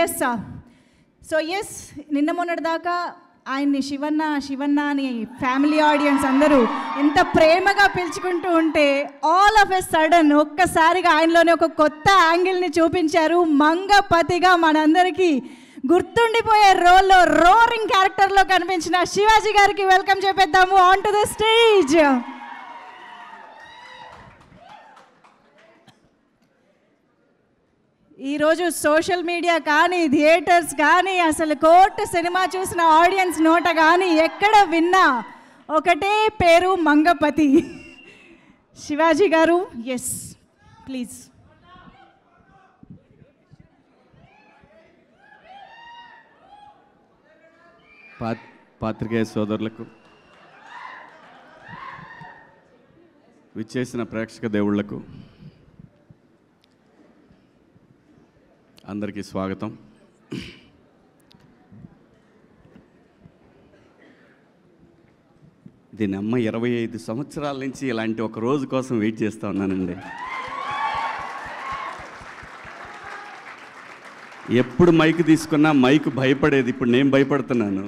Yes yes నిన్న మొన్నటి దాకా ఆయన్ని శివన్న శివన్న అని ఫ్యామిలీ ఆడియన్స్ అందరూ ఎంత ప్రేమగా పిలుచుకుంటూ ఉంటే ఆల్ ఆఫ్ ఎ సడన్ ఒక్కసారిగా ఆయనలోనే ఒక కొత్త యాంగిల్ని చూపించారు. మంగపతిగా మనందరికీ గుర్తుండిపోయే రోల్లో రోరింగ్ క్యారెక్టర్లో కనిపించిన శివాజీ గారికి వెల్కమ్ చెప్పేద్దాము ఆన్ టు ద స్టేజ్. ఈరోజు సోషల్ మీడియా కానీ థియేటర్స్ కానీ అసలు కోర్టు సినిమా చూసిన ఆడియన్స్ నోట కానీ ఎక్కడ విన్నా ఒకటే పేరు మంగపతి. శివాజీ గారు ఎస్ ప్లీజ్. పాత్రికేయ సోదరులకు, విచ్చేసిన ప్రేక్షక దేవుళ్లకు అందరికీ స్వాగతం. దీని అమ్మ 25 సంవత్సరాల నుంచి ఇలాంటి ఒక రోజు కోసం వెయిట్ చేస్తూ ఉన్నానండి. ఎప్పుడు మైక్ తీసుకున్నా మైక్ భయపడేది, ఇప్పుడు నేను భయపడుతున్నాను.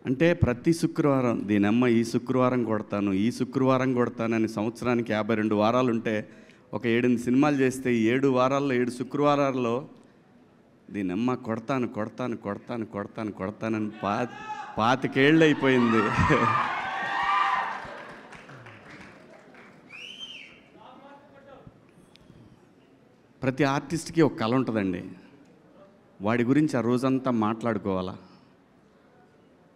అంటే ప్రతి శుక్రవారం దీనమ్మ ఈ శుక్రవారం కొడతాను, ఈ శుక్రవారం కొడతానని సంవత్సరానికి 52 వారాలు ఉంటే ఒక 7 సినిమాలు చేస్తే 7 వారాల్లో 7 శుక్రవారాల్లో దీనమ్మ కొడతాను కొడతాను కొడతాను కొడతాను కొడతానని 25 ఏళ్ళు అయిపోయింది. ప్రతి ఆర్టిస్ట్కి ఒక కళ ఉంటుందండి. వాడి గురించి ఆ రోజంతా మాట్లాడుకోవాలా.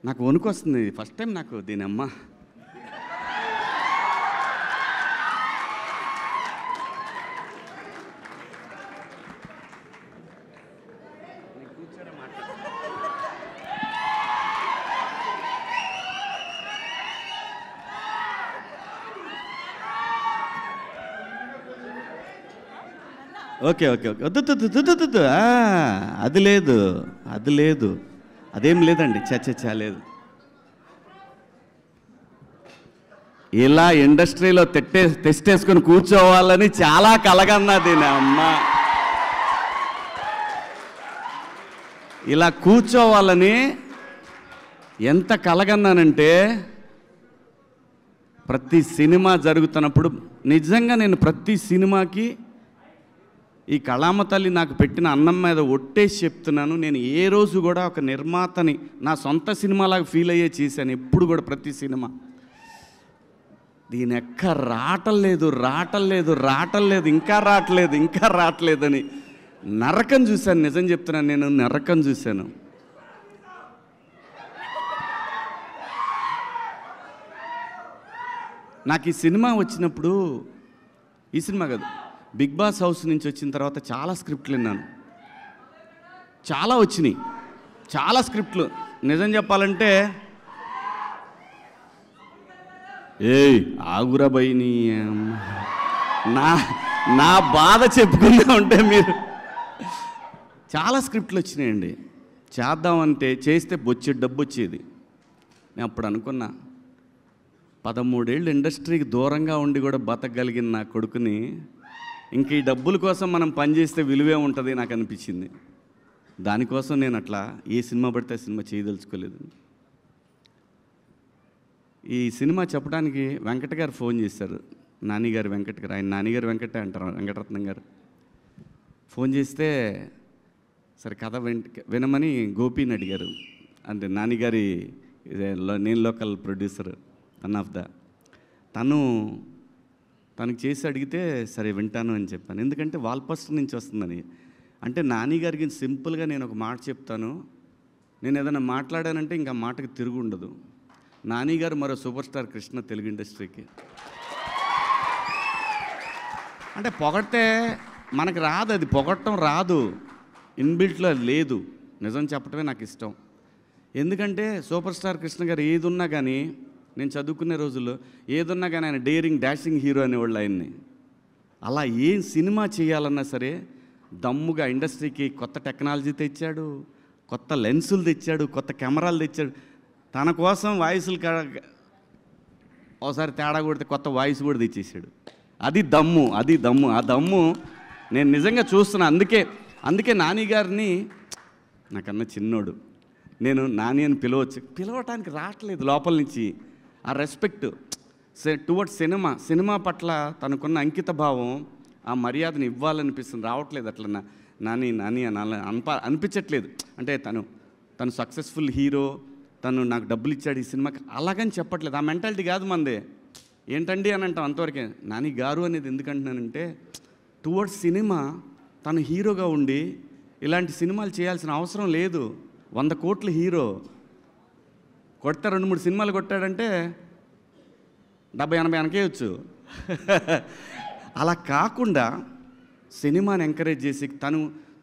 నాకు వణుకు వస్తుంది. ఫస్ట్ టైం నాకు దీనమ్మ ఓకే ఓకే ఓకే వద్దు అది లేదు అది లేదు అదేం లేదండి. చచ్చా లేదు. ఇలా ఇండస్ట్రీలో తెస్టేసుకొని కూర్చోవాలని చాలా కలగన్నా దీని అమ్మ. ఇలా కూర్చోవాలని ఎంత కలగన్నానంటే ప్రతి సినిమా జరుగుతున్నప్పుడు నిజంగా నేను ప్రతి సినిమాకి ఈ కళామ తల్లి నాకు పెట్టిన అన్నం మీద ఒట్టేసి చెప్తున్నాను. నేను ఏ రోజు కూడా ఒక నిర్మాతని నా సొంత సినిమాలాగా ఫీల్ అయ్యే చేశాను ఎప్పుడు కూడా. ప్రతి సినిమా దీని ఎక్క రావట్లేదు ఇంకా రావట్లేదని నరకం చూశాను. నిజం చెప్తున్నాను, నేను నరకం చూశాను. నాకు ఈ సినిమా వచ్చినప్పుడు, ఈ సినిమా కాదు, బిగ్ బాస్ హౌస్ నుంచి వచ్చిన తర్వాత చాలా స్క్రిప్ట్లు విన్నాను. చాలా వచ్చినాయి, చాలా స్క్రిప్ట్లు. నిజం చెప్పాలంటే ఆగురా బైని నా బాధ చెప్పుకుంటూ ఉంటే మీరు చాలా స్క్రిప్ట్లు వచ్చినాయండి. చేద్దామంటే చేస్తే బొచ్చే డబ్బు వచ్చేది. నేను అప్పుడు అనుకున్నా 13 ఏళ్ళు ఇండస్ట్రీకి దూరంగా ఉండి కూడా బతకగలిగిన నా కొడుకుని ఇంక ఈ డబ్బుల కోసం మనం పనిచేస్తే విలువే ఉంటుంది నాకు అనిపించింది. దానికోసం నేను అట్లా ఏ సినిమా పడితే సినిమా చేయదలుచుకోలేదు. ఈ సినిమా చెప్పడానికి వెంకట గారు ఫోన్ చేశారు. నానిగారు వెంకట గారు, ఆయన నానిగారు వెంకటే అంటారు, వెంకటరత్నం గారు. ఫోన్ చేస్తే సరే కథ వినమని గోపిని అడిగారు. అంటే నానిగారి నేను local producer one of the. తనకు చేసి అడిగితే సరే వింటాను అని చెప్పాను. ఎందుకంటే వాల్పోస్టర్ నుంచి వస్తుందని. అంటే నానిగారికి సింపుల్గా నేను ఒక మాట చెప్తాను, నేను ఏదైనా మాట్లాడానంటే ఇంకా మాటకి తిరుగు ఉండదు. నానిగారు మరో సూపర్ స్టార్ కృష్ణ తెలుగు ఇండస్ట్రీకి. అంటే పొగడితే మనకు రాదు, అది పొగడటం రాదు, ఇన్బిల్ట్లో లేదు. నిజం చెప్పడమే నాకు ఇష్టం. ఎందుకంటే సూపర్ స్టార్ కృష్ణ గారు ఏది ఉన్నా కానీ, నేను చదువుకునే రోజుల్లో ఏదున్నా కానీ ఆయన డేరింగ్ డాషింగ్ హీరో అనేవాళ్ళు ఆయన్ని. అలా ఏం సినిమా చేయాలన్నా సరే దమ్ముగా ఇండస్ట్రీకి కొత్త టెక్నాలజీ తెచ్చాడు, కొత్త లెన్సులు తెచ్చాడు, కొత్త కెమెరాలు తెచ్చాడు. తన కోసం వాయిస్లు ఒకసారి తేడా కొడితే కొత్త వాయిస్ కూడా తెచ్చేసాడు. అది దమ్ము. ఆ దమ్ము నేను నిజంగా చూస్తున్నా. అందుకే నాని గారిని, నాకన్నా చిన్నోడు, నేను నాని అని పిలవటానికి రావట్లేదు లోపల నుంచి. ఆ రెస్పెక్ట్ టువర్డ్స్ సినిమా పట్ల తనకున్న అంకిత భావం, ఆ మర్యాదను ఇవ్వాలనిపిస్తుంది. రావట్లేదు అట్లా నాని అని అనిపించట్లేదు. అంటే తను సక్సెస్ఫుల్ హీరో, తను నాకు డబ్బులు ఇచ్చాడు ఈ సినిమాకి, అలాగని చెప్పట్లేదు. ఆ మెంటాలిటీ కాదు మందే. ఏంటండి అని అంటాం అంతవరకే. నాని గారు అనేది ఎందుకంటున్నానంటే, టువర్డ్స్ సినిమా తను హీరోగా ఉండి ఇలాంటి సినిమాలు చేయాల్సిన అవసరం లేదు. 100 కోట్ల హీరో కొడితే 2-3 సినిమాలు కొట్టాడంటే 70-80 వెనకేయచ్చు. అలా కాకుండా సినిమాని ఎంకరేజ్ చేసి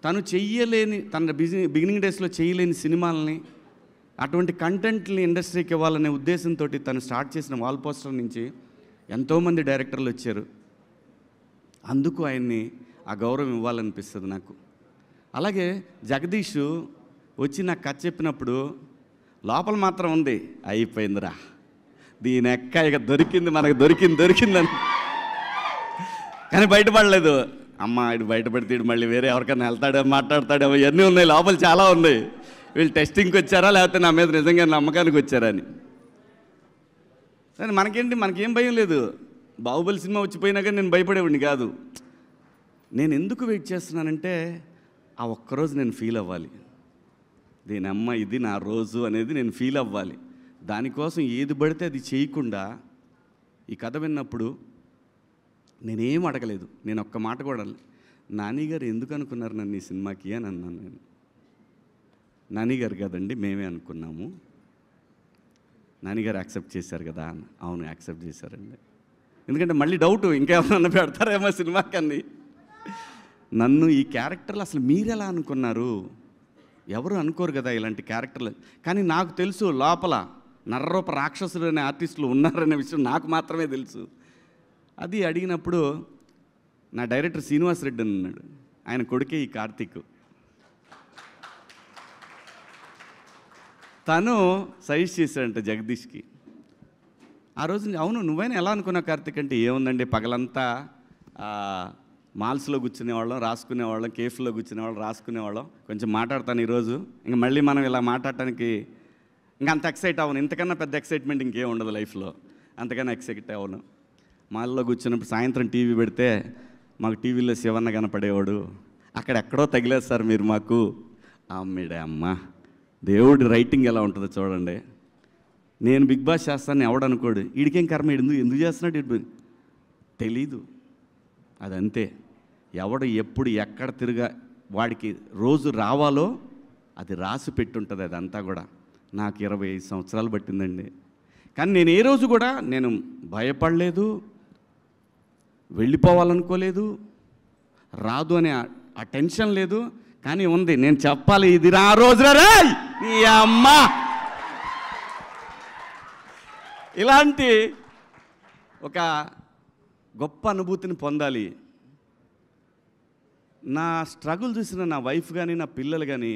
తను చెయ్యలేని, తన బిగినింగ్ డేస్లో చేయలేని సినిమాలని, అటువంటి కంటెంట్ని ఇండస్ట్రీకి ఇవ్వాలనే ఉద్దేశంతో తను స్టార్ట్ చేసిన వాల్ పోస్టర్ నుంచి ఎంతోమంది డైరెక్టర్లు వచ్చారు. అందుకు ఆయన్ని ఆ గౌరవం ఇవ్వాలనిపిస్తుంది నాకు. అలాగే జగదీష్ వచ్చి నాకు కథ చెప్పినప్పుడు లోపల మాత్రం ఉంది, అయిపోయిందిరా దీని ఎక్క ఇక దొరికింది, మనకు దొరికిందని. కానీ బయటపడలేదు. అమ్మ ఇటు బయటపడితే ఇటు మళ్ళీ వేరే ఎవరికైనా వెళ్తాడో మాట్లాడతాడో ఇవన్నీ ఉన్నాయి, లోపల చాలా ఉన్నాయి. వీళ్ళు టెస్టింగ్కి వచ్చారా లేకపోతే నా మీద నిజంగా నమ్మకానికి వచ్చారా అని. సరే మనకేం భయం లేదు. బాహుబలి సినిమా వచ్చిపోయినా కానీ నేను భయపడేవాడిని కాదు. నేను ఎందుకు వెయిట్ చేస్తున్నానంటే, ఆ ఒక్కరోజు నేను ఫీల్ అవ్వాలి, దీనమ్మ ఇది నా రోజు అనేది నేను ఫీల్ అవ్వాలి. దానికోసం ఏది పడితే అది చేయకుండా ఈ కథ విన్నప్పుడు నేనేం అడగలేదు. నేను ఒక్క మాట కూడా నాని గారు ఎందుకు అనుకున్నారు నన్ను ఈ సినిమాకి అని అన్నాను. నేను నాని గారు కదండి మేమే అనుకున్నాము, నాని గారు యాక్సెప్ట్ చేశారు కదా అన్న. అవును యాక్సెప్ట్ చేశారండి. ఎందుకంటే మళ్ళీ డౌట్ ఇంకేమన్నా పెడతారేమో సినిమాకని. నన్ను ఈ క్యారెక్టర్లు అసలు మీరెలా అనుకున్నారు, ఎవరు అనుకోరు కదా ఇలాంటి క్యారెక్టర్లు. కానీ నాకు తెలుసు లోపల నర్రూప రాక్షసుడు అనే ఆర్టిస్టులు ఉన్నారనే విషయం నాకు మాత్రమే తెలుసు. అది అడిగినప్పుడు నా డైరెక్టర్ శ్రీనివాస్ రెడ్డి అని ఉన్నాడు, ఆయన కొడుకే ఈ కార్తీక్. తను సజెస్ట్ చేశాడంట జగదీష్కి. ఆ రోజు అవును నువ్వైనా ఎలా అనుకున్నావు కార్తీక్ అంటే, ఏముందండి పగలంతా మాల్స్లో కూర్చునేవాళ్ళం, రాసుకునేవాళ్ళం, కేఫ్లో కూర్చునేవాళ్ళం, రాసుకునేవాళ్ళం. కొంచెం మాట్లాడతాను ఈరోజు, ఇంకా మళ్ళీ మనం ఇలా మాట్లాడటానికి ఇంకా అంత ఎక్సైట్ అవ్వను. ఇంతకన్నా పెద్ద ఎక్సైట్మెంట్ ఇంకేం ఉండదు లైఫ్లో, అంతకన్నా ఎక్సైట్ అవ్వను. మాల్లో కూర్చున్నప్పుడు సాయంత్రం టీవీ పెడితే మాకు టీవీలో శివన్న కనపడేవాడు. అక్కడెక్కడో తగిలేదు సార్ మీరు మాకు. అమ్మిడే అమ్మ, దేవుడి రైటింగ్ ఎలా ఉంటుందో చూడండి. నేను బిగ్ బాస్ చేస్తాను ఎవడనుకోడు, వీడికేం కర్మ, ఎందుకు చేస్తున్నాడు ఇటు తెలీదు. అదంతే, ఎవడు ఎప్పుడు ఎక్కడ వాడికి రోజు రావాలో అది రాసి పెట్టుంటుంది. అదంతా కూడా నాకు 25 సంవత్సరాలు పట్టిందండి. కానీ నేను ఏ రోజు కూడా నేను భయపడలేదు, వెళ్ళిపోవాలనుకోలేదు, రాదు అనే ఆ టెన్షన్ లేదు. కానీ ఉంది, నేను చెప్పాలి ఇది ఆ రోజున రే నీ అమ్మ. ఇలాంటి ఒక గొప్ప అనుభూతిని పొందాలి. నా స్ట్రగుల్ చూసిన నా వైఫ్ కానీ నా పిల్లలు కానీ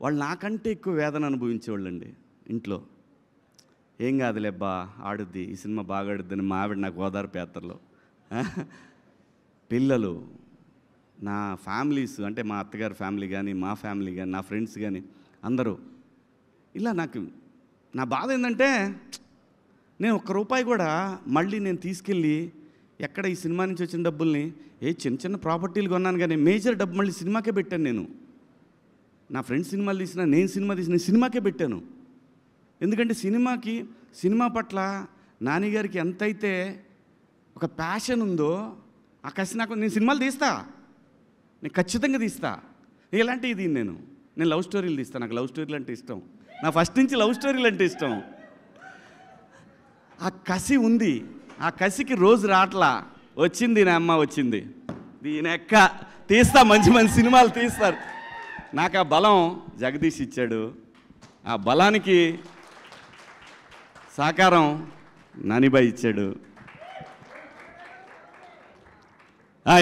వాళ్ళు నాకంటే ఎక్కువ వేదన అనుభవించేవాళ్ళండి. ఇంట్లో ఏం కాదులేబ్బా ఆడుద్ది, ఈ సినిమా బాగా ఆడుద్దని మా ఆవిడ నాకు ఓదార్పు యాత్రలో. పిల్లలు, నా ఫ్యామిలీస్ అంటే మా అత్తగారి ఫ్యామిలీ కానీ మా ఫ్యామిలీ కానీ నా ఫ్రెండ్స్ కానీ అందరూ ఇలా నాకు నా బాధ ఏంటంటే, నేను ₹1 కూడా మళ్ళీ నేను తీసుకెళ్ళి ఎక్కడ ఈ సినిమా నుంచి వచ్చిన డబ్బుల్ని చిన్న చిన్న ప్రాపర్టీలు కొన్నాను కానీ మేజర్ డబ్బు మళ్ళీ సినిమాకే పెట్టాను. నేను నా ఫ్రెండ్స్ సినిమాలు తీసినా, నేను సినిమా తీసిన సినిమాకే పెట్టాను. ఎందుకంటే సినిమా పట్ల నానిగారికి ఎంతైతే ఒక ప్యాషన్ ఉందో ఆ కసి నాకు. నేను సినిమాలు తీస్తా, నేను ఖచ్చితంగా తీస్తా. ఎలాంటి ఇది నేను లవ్ స్టోరీలు తీస్తాను. నాకు లవ్ స్టోరీలు అంటే ఇష్టం, నా ఫస్ట్ నుంచి లవ్ స్టోరీలు అంటే ఇష్టం. ఆ కసి ఉంది, ఆ కసికి రోజు రాట్లా. వచ్చింది నా అమ్మ, వచ్చింది దీని ఎక్క తీస్తా, మంచి మంచి సినిమాలు తీస్తారు. నాకు ఆ బలం జగదీష్ ఇచ్చాడు. ఆ బలానికి సహకారం నానిబాయ్ ఇచ్చాడు.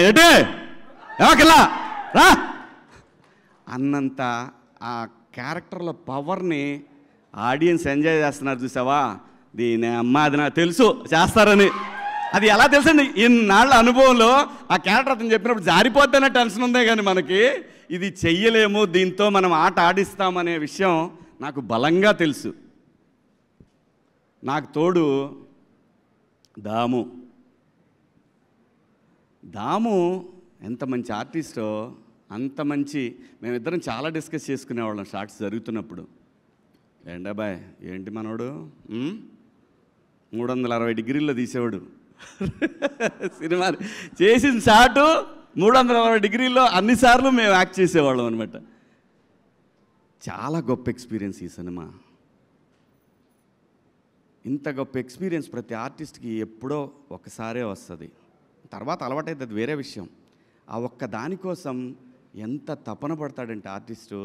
ఏటే ఎవకలా రా అన్నంత ఆ క్యారెక్టర్ల పవర్ని ఆడియన్స్ ఎంజాయ్ చేస్తున్నారు చూసావా. దీని అమ్మ అది నాకు తెలుసు చేస్తారని. అది ఎలా తెలుసండి, ఇన్నాళ్ళ అనుభవంలో ఆ క్యారెక్టర్ అతను చెప్పినప్పుడు జారిపోద్దనే టెన్షన్ ఉందే కానీ మనకి ఇది చెయ్యలేము, దీంతో మనం ఆట ఆడిస్తామనే విషయం నాకు బలంగా తెలుసు. నాకు తోడు దాము ఎంత మంచి ఆర్టిస్టో అంత మంచి. మేమిద్దరం చాలా డిస్కస్ చేసుకునేవాళ్ళం షార్ట్స్ జరుగుతున్నప్పుడు. ఏంటబ్బాయ్ ఏంటి మనోడు 360 డిగ్రీల్లో తీసేవాడు సినిమా చేసిన షాటు 360 డిగ్రీల్లో అన్నిసార్లు మేము యాక్ట్ చేసేవాళ్ళం అనమాట. చాలా గొప్ప ఎక్స్పీరియన్స్ ఈ సినిమా. ఇంత గొప్ప ఎక్స్పీరియన్స్ ప్రతి ఆర్టిస్ట్కి ఎప్పుడో ఒకసారే వస్తుంది, తర్వాత అలవాటైతే అది వేరే విషయం. ఆ ఒక్క దానికోసం ఎంత తపన పడతాడంటే ఆర్టిస్టు.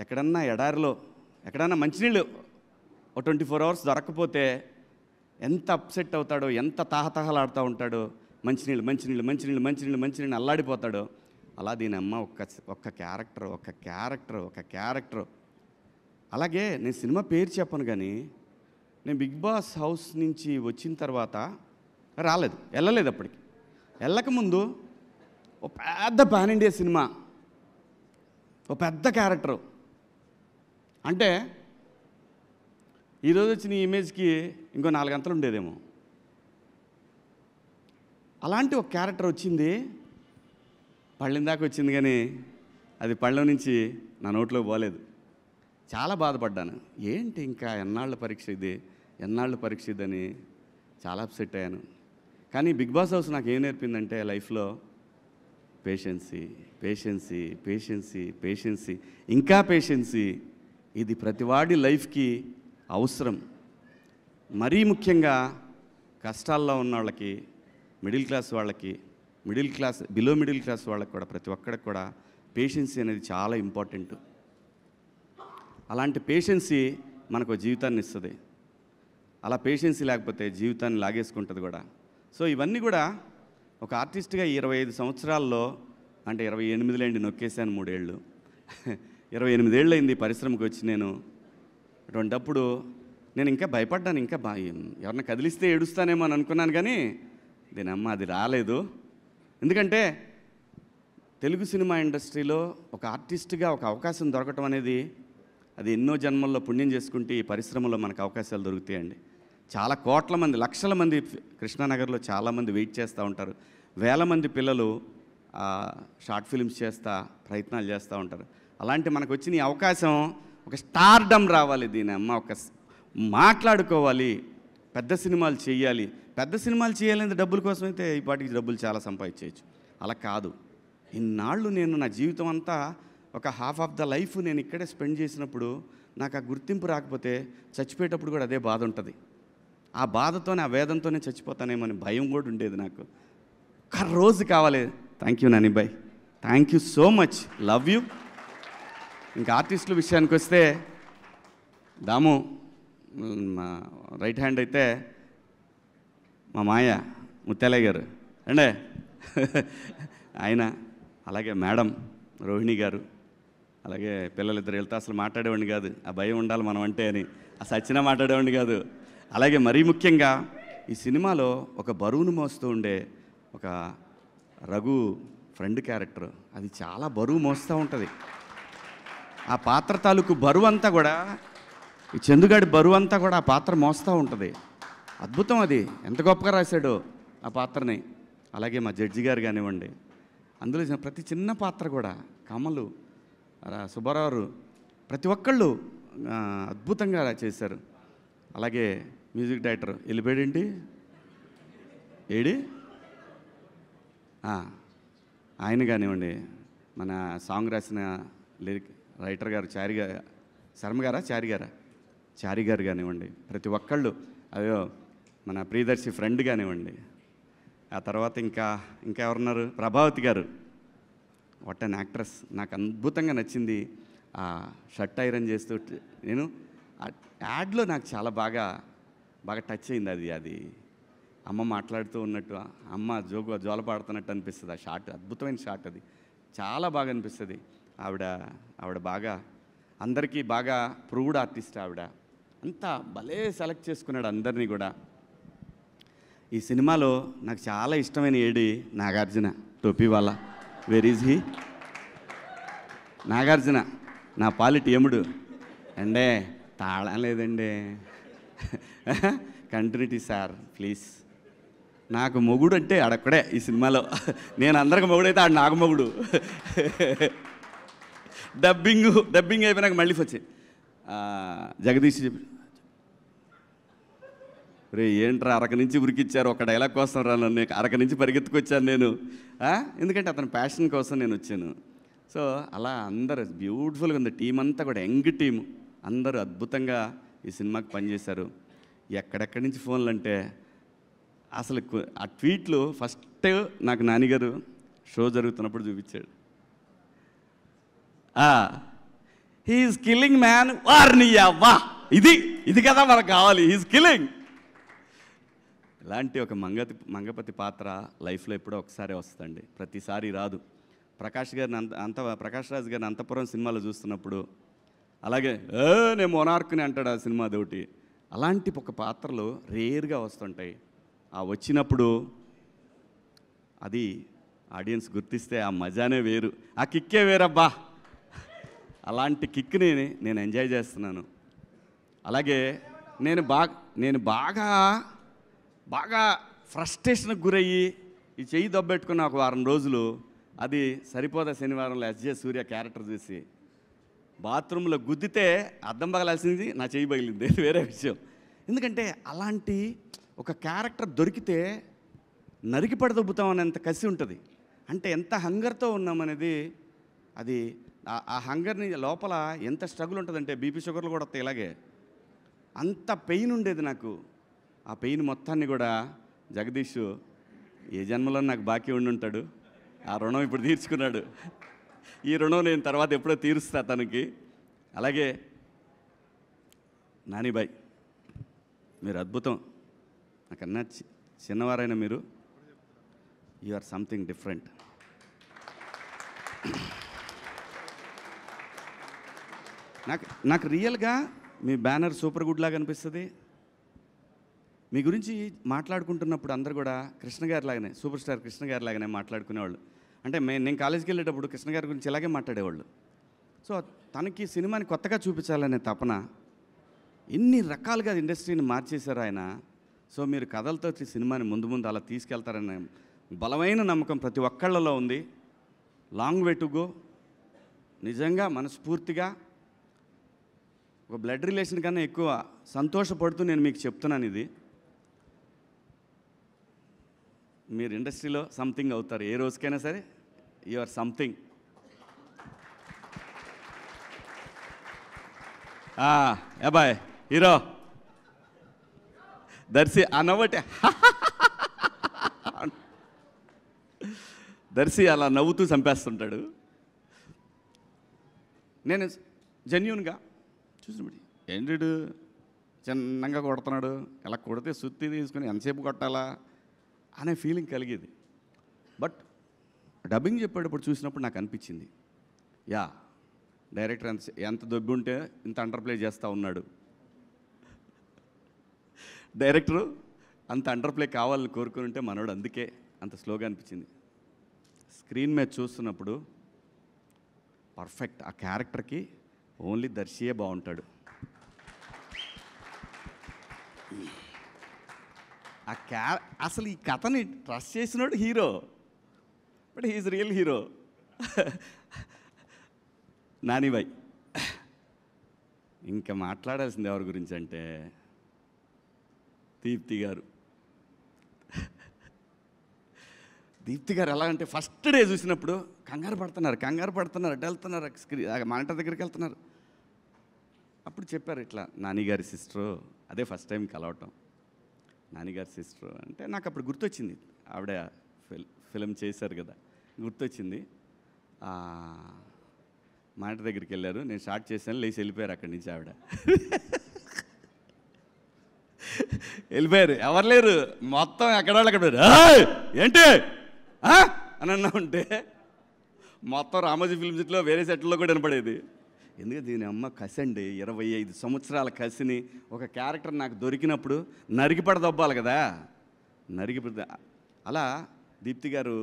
ఎక్కడన్నా ఎడారిలో ఎక్కడన్నా మంచినీళ్ళు 24 అవర్స్ దొరకకపోతే ఎంత అప్సెట్ అవుతాడో, ఎంత తాహతహలాడుతూ ఉంటాడో. మంచినీళ్ళు మంచినీళ్ళు మంచినీళ్ళు మంచినీళ్ళు మంచినీళ్ళు అల్లాడిపోతాడో. అలా దీని అమ్మ ఒక్క క్యారెక్టర్. అలాగే నేను సినిమా పేరు చెప్పను కానీ నేను బిగ్ బాస్ హౌస్ నుంచి వచ్చిన తర్వాత వెళ్ళలేదు. అప్పటికి వెళ్ళకముందు ఓ పెద్ద పాన్ ఇండియా సినిమా, ఓ పెద్ద క్యారెక్టరు. అంటే ఈరోజు వచ్చిన ఈ ఇమేజ్కి ఇంకో 4 గంటలు ఉండేదేమో. అలాంటి ఒక క్యారెక్టర్ వచ్చింది, పళ్ళెం దాకా వచ్చింది కానీ అది పళ్ళెం నుంచి నా నోట్లో పోలేదు. చాలా బాధపడ్డాను. ఏంటి ఇంకా ఎన్నాళ్ళ పరీక్ష ఇది అని చాలా అప్సెట్ అయ్యాను. కానీ బిగ్ బాస్ హౌస్ నాకు ఏం నేర్పిందంటే లైఫ్లో పేషెన్సీ ఇంకా పేషెన్సీ. ఇది ప్రతివాడి లైఫ్కి అవసరం. మరీ ముఖ్యంగా కష్టాల్లో ఉన్న వాళ్ళకి, బిలో మిడిల్ క్లాస్ వాళ్ళకి కూడా, ప్రతి ఒక్కడికి కూడా పేషెన్సీ అనేది చాలా ఇంపార్టెంట్. అలాంటి పేషెన్సీ మనకు జీవితాన్ని ఇస్తుంది. అలా పేషెన్సీ లేకపోతే జీవితాన్ని లాగేసుకుంటుంది కూడా. సో ఇవన్నీ కూడా ఒక ఆర్టిస్ట్గా 25 సంవత్సరాల్లో, అంటే 28 నొక్కేసాను 3 ఏళ్ళు 28 ఏళ్ళు అయింది పరిశ్రమకు వచ్చి. నేను అటువంటప్పుడు నేను ఇంకా భయపడ్డాను, ఇంకా ఎవరన్నా కదిలిస్తే ఏడుస్తానేమో అని అనుకున్నాను. కానీ దీని అమ్మ అది రాలేదు. ఎందుకంటే తెలుగు సినిమా ఇండస్ట్రీలో ఒక ఆర్టిస్ట్గా ఒక అవకాశం దొరకటం అనేది అది ఎన్నో జన్మల్లో పుణ్యం చేసుకుంటే ఈ పరిశ్రమలో మనకు అవకాశాలు దొరుకుతాయండి. చాలా కోట్ల మంది, లక్షల మంది కృష్ణానగర్లో చాలామంది వెయిట్ చేస్తూ ఉంటారు. వేల మంది పిల్లలు షార్ట్ ఫిల్మ్స్ ప్రయత్నాలు చేస్తూ ఉంటారు. అలాంటి మనకు వచ్చిన ఈ అవకాశం ఒక స్టార్డమ్ రావాలి, దీని అమ్మ ఒక మాట్లాడుకోవాలి, పెద్ద సినిమాలు చేయాలి. పెద్ద సినిమాలు చేయాలంటే డబ్బుల కోసం అయితే ఈ పాటికి డబ్బులు చాలా సంపాదించవచ్చు. అలా కాదు. ఇన్నాళ్ళు నేను నా జీవితం అంతా ఒక హాఫ్ ఆఫ్ ద లైఫ్ నేను ఇక్కడే స్పెండ్ చేసినప్పుడు నాకు ఆ గుర్తింపు రాకపోతే చచ్చిపోయేటప్పుడు కూడా అదే బాధ ఉంటుంది. ఆ బాధతోనే, ఆ వేదంతోనే చచ్చిపోతానేమో అని భయం కూడా ఉండేది నాకు. ఒక్క రోజు కావాలి. Thank you Nani boy, thank you so much, love you. ఇంకా ఆర్టిస్టుల విషయానికి వస్తే దాము మా రైట్ హ్యాండ్ అయితే మా మాయ ముత్యాలయ్య గారు అండే ఆయన, అలాగే మేడం రోహిణి గారు, అలాగే పిల్లలిద్దరు వెళ్తే అసలు మాట్లాడేవాడిని కాదు. ఆ భయం ఉండాలి మనం అంటే అని, ఆ సచ్చినా మాట్లాడేవాడిని కాదు. అలాగే మరీ ముఖ్యంగా ఈ సినిమాలో ఒక బరువును మోస్తూ ఉండే ఒక రఘు ఫ్రెండ్ క్యారెక్టర్, అది చాలా బరువు మోస్తూ ఉంటుంది. ఆ పాత్ర తాలూకు బరువు అంతా కూడా, ఈ చందుగాడి బరువు అంతా కూడా ఆ పాత్ర మోస్తూ ఉంటుంది. అద్భుతం, అది ఎంత గొప్పగా రాశాడో ఆ పాత్రని. అలాగే మా జడ్జి గారు కానివ్వండి, అందులో ప్రతి చిన్న పాత్ర కూడా, కమలు, సుబ్బారావు, ప్రతి ఒక్కళ్ళు అద్భుతంగా చేశారు. అలాగే మ్యూజిక్ డైరెక్టర్ వెళ్ళిపోయాడేంటి ఏడి ఆయన కానివ్వండి, మన సాంగ్ రాసిన లిరిక్ రైటర్ గారు చారి గారు కానివ్వండి, ప్రతి ఒక్కళ్ళు, అయ్యో మన ప్రియదర్శి ఫ్రెండ్ కానివ్వండి. ఆ తర్వాత ఇంకా ఎవరున్నారు, ప్రభావతి గారు, వాట్ అన్ యాక్ట్రెస్. నాకు అద్భుతంగా నచ్చింది ఆ షర్ట్ ఐరన్ చేస్తూ. నేను యాడ్లో నాకు చాలా బాగా టచ్ అయింది. అది అమ్మ మాట్లాడుతూ ఉన్నట్టు, అమ్మ జోల పాడుతున్నట్టు అనిపిస్తుంది. ఆ షాట్ అద్భుతమైన షాట్, అది చాలా బాగా అనిపిస్తుంది. ఆవిడ బాగా అందరికీ బాగా ప్రూవ్డ్ ఆర్టిస్ట్. ఆవిడ అంతా భలే సెలెక్ట్ చేసుకున్నాడు అందరినీ కూడా. ఈ సినిమాలో నాకు చాలా ఇష్టమైన ఏడి నాగార్జున, టోపీ వాళ్ళ. Where is he? నాగార్జున నా పాలిటి యముడు అండే. తాళం లేదండి. Continuity sir please. నాకు మొగుడు అంటే ఆడక్కడే ఈ సినిమాలో. నేను అందరికి మొగుడైతే ఆడు నాకు మొగుడు. డబ్బింగ్ అయిపోయినాక మళ్ళీ వచ్చి జగదీష్ చెప్పి, రే ఏంట్రా అరక నుంచి ఉరికిచ్చారు ఒక డైలాగ్ కోసం రా నన్ను, అరక నుంచి పరిగెత్తుకొచ్చాను నేను. ఎందుకంటే అతని ప్యాషన్ కోసం నేను వచ్చాను. సో అలా అందరూ బ్యూటిఫుల్గా ఉంది. టీం అంతా కూడా యంగ్ టీం, అందరూ అద్భుతంగా ఈ సినిమాకి పనిచేశారు. ఎక్కడెక్కడి నుంచి ఫోన్లు అంటే అసలు ఆ ట్వీట్లు ఫస్ట్ నాకు నానిగారు షో జరుగుతున్నప్పుడు చూపించాడు. హీఈస్ కిల్లింగ్ మ్యాన్ వార్ని అవ్వా, ఇది కదా మనకు కావాలి, హీఈస్ కిల్లింగ్. ఇలాంటి ఒక మంగపతి పాత్ర లైఫ్లో ఎప్పుడో ఒకసారి వస్తుందండి, ప్రతిసారి రాదు. ప్రకాష్ రాజ్ గారిని అంతపురం సినిమాలో చూస్తున్నప్పుడు అలాగే నేను మొనార్క్ని అంటాడు ఆ సినిమా అదొకటి. అలాంటి ఒక పాత్రలు రేర్గా వస్తుంటాయి. ఆ వచ్చినప్పుడు అది ఆడియన్స్ గుర్తిస్తే ఆ మజానే వేరు, ఆ కిక్కే వేరబ్బా. అలాంటి కిక్ని నేను ఎంజాయ్ చేస్తున్నాను. అలాగే నేను బాగా ఫ్రస్ట్రేషన్కి గురయ్యి ఈ చెయ్యి దొబ్బెట్టుకున్న ఒక వారం రోజులు, అది సరిపోదా శనివారంలో ఎస్జే సూర్య క్యారెక్టర్ చూసి బాత్రూంలో గుద్దితే అద్దం పగలాల్సింది నా చెయ్యి పగిలింది, వేరే విషయం. ఎందుకంటే అలాంటి ఒక క్యారెక్టర్ దొరికితే నరికి పడదొబ్బుతాం అనేంత కసి ఉంటుంది. అంటే ఎంత హంగర్తో ఉన్నామనేది, అది ఆ హంగర్ని లోపల ఎంత స్ట్రగుల్ ఉంటుందంటే బీపీ షుగర్లు కూడా వస్తాయి. ఇలాగే అంత పెయిన్ ఉండేది నాకు. ఆ పెయిన్ మొత్తాన్ని కూడా జగదీష్ ఏ జన్మలో నాకు బాకీ ఉండుంటాడు, ఆ రుణం ఇప్పుడు తీర్చుకున్నాడు. ఈ రుణం నేను తర్వాత ఎప్పుడో తీరుస్తా తనకి. అలాగే నానిబాయ్, మీరు అద్భుతం. నాకన్నా చిన్నవారైనా మీరు, యు ఆర్ సంథింగ్ డిఫరెంట్. నాకు రియల్గా మీ బ్యానర్ సూపర్ గుడ్ లాగా అనిపిస్తుంది. మీ గురించి మాట్లాడుకుంటున్నప్పుడు అందరు కూడా కృష్ణ గారి లాగానే, సూపర్ స్టార్ కృష్ణ గారి లాగానే మాట్లాడుకునేవాళ్ళు. అంటే నేను కాలేజీకి వెళ్ళేటప్పుడు కృష్ణ గారి గురించి ఇలాగే మాట్లాడేవాళ్ళు. సో తనకి సినిమాని కొత్తగా చూపించాలనే తపన, ఎన్ని రకాలుగా ఇండస్ట్రీని మార్చేశారు ఆయన. సో మీరు కథలతో సినిమాని ముందు అలా తీసుకెళ్తారనే బలమైన నమ్మకం ప్రతి ఒక్కళ్ళలో ఉంది. Long way to go. నిజంగా మనస్ఫూర్తిగా ఒక బ్లడ్ రిలేషన్ కన్నా ఎక్కువ సంతోషపడుతూ నేను మీకు చెప్తున్నాను, ఇది మీరు ఇండస్ట్రీలో సంథింగ్ అవుతారు ఏ రోజుకైనా సరే. You or something. అబ్బాయ్ హీరో దర్శి అన్నబట్టే దర్శి అలా నవ్వుతూ చంపేస్తుంటాడు. నేను జెన్యూన్గా చూసినప్పుడు ఏంటి చిన్నగా కొడుతున్నాడు, ఇలా కొడితే సుత్తి తీసుకుని ఎంతసేపు కొట్టాలా అనే ఫీలింగ్ కలిగేది. బట్ డబ్బింగ్ చెప్పేటప్పుడు చూసినప్పుడు నాకు అనిపించింది, యా డైరెక్టర్ ఎంత దొబ్బి ఉంటే ఇంత అండర్ప్లే చేస్తూ ఉన్నాడు. డైరెక్టరు అంత అండర్ప్లే కావాలని కోరుకుని ఉంటే మనోడు అందుకే అంత స్లోగా అనిపించింది. స్క్రీన్ మీద చూస్తున్నప్పుడు పర్ఫెక్ట్. ఆ క్యారెక్టర్కి ఓన్లీ దర్శియే బాగుంటాడు. అసలు ఈ కథని ట్రస్ట్ చేసినాడు hero, but he's real hero. నానిబాయ్, ఇంకా మాట్లాడాల్సింది ఎవరి గురించి అంటే దీప్తి గారు. దీప్తి గారు ఎలా అంటే ఫస్ట్ డే చూసినప్పుడు కంగారు పడుతున్నారు, అడ్డు వెళ్తున్నారు, మానిటర్ దగ్గరికి వెళ్తున్నారు. అప్పుడు చెప్పారు ఇట్లా నానిగారి సిస్టరు, అదే ఫస్ట్ టైం కలవటం. నానిగారి సిస్టరు అంటే నాకు అప్పుడు గుర్తొచ్చింది, ఆవిడ ఫిలిం చేశారు కదా, గుర్తొచ్చింది. మానిటర్ దగ్గరికి వెళ్ళారు, నేను స్టార్ట్ చేశాను, లేచి వెళ్ళిపోయారు అక్కడి నుంచి. ఆవిడ వెళ్ళిపోయారు, ఎవరు లేరు, మొత్తం ఎక్కడవాళ్ళు అక్కడ ఏంటి అని అన్నా ఉంటే మొత్తం రామోజీ ఫిల్మ్ సిటీలో వేరే సెట్లో కూడా వినపడేది. ఎందుకంటే దీని అమ్మ కసి అండి, 25 సంవత్సరాల కసిని ఒక క్యారెక్టర్ నాకు దొరికినప్పుడు నరికిపడదొబ్బాలి కదా, నరికిపడ. అలా దీప్తి గారు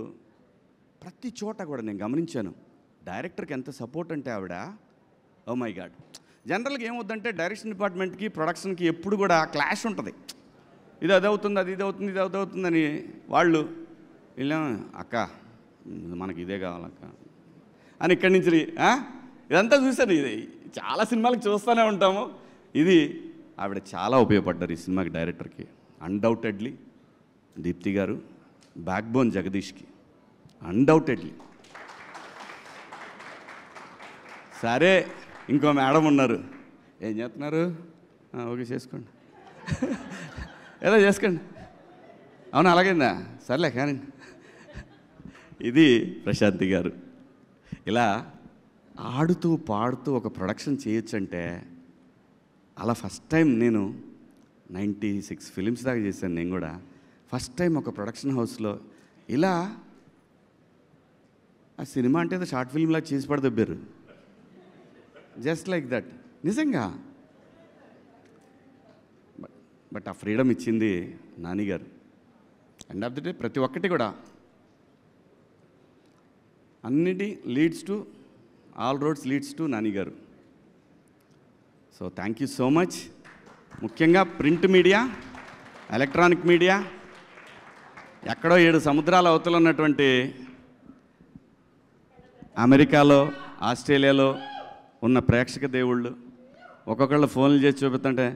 ప్రతి చోట కూడా నేను గమనించాను, డైరెక్టర్కి ఎంత సపోర్ట్ అంటే ఆవిడ, ఓ మై గాడ్. జనరల్గా ఏమవుద్దంటే డైరెక్షన్ డిపార్ట్మెంట్కి ప్రొడక్షన్కి ఎప్పుడు కూడా క్లాష్ ఉంటుంది, ఇది అది అవుతుంది, అది ఇది అవుతుంది, ఇది అది అవుతుందని. వాళ్ళు వెళ్ళాం, అక్క మనకి ఇదే కావాలక్క అని ఇక్కడి నుంచి ఇదంతా చూశాను. ఇది చాలా సినిమాలకు చూస్తూనే ఉంటాము. ఇది ఆవిడ చాలా ఉపయోగపడ్డారు ఈ సినిమాకి, డైరెక్టర్కి. అన్డౌటెడ్లీ దీప్తి గారు బ్యాక్ బోన్ జగదీష్కి, అన్డౌటెడ్లీ. సరే, ఇంకో మేడం ఉన్నారు, ఏం చేస్తున్నారు? ఓకే చేసుకోండి, ఏదో చేసుకోండి. అవును అలాగైందా, సర్లే కానీ. ఇది ప్రశాంతి గారు. ఇలా ఆడుతూ పాడుతూ ఒక ప్రొడక్షన్ చేయొచ్చంటే, అలా ఫస్ట్ టైం నేను 96 ఫిలిమ్స్ దాకా చేశాను నేను కూడా. ఫస్ట్ టైం ఒక ప్రొడక్షన్ హౌస్లో ఇలా ఆ సినిమా అంటే ఏదో షార్ట్ ఫిల్మ్లా చేసి పడదొబ్బారు, జస్ట్ లైక్ దట్. నిజంగా బట్ ఆ ఫ్రీడమ్ ఇచ్చింది నాని గారు. ఎండ్ ఆఫ్ ది డే ప్రతి ఒక్కటి కూడా అన్నిటి leads to, all roads leads to Nani garu. So thank you so much. ముఖ్యంగా ప్రింట్ మీడియా, ఎలక్ట్రానిక్ మీడియా, ఎక్కడో 7 సముద్రాల అవతల ఉన్నటువంటి అమెరికాలో, ఆస్ట్రేలియాలో ఉన్న ప్రేక్షక దేవుళ్ళు ఒక్కొక్కళ్ళు ఫోన్లు చేసి చూపుతుంటే,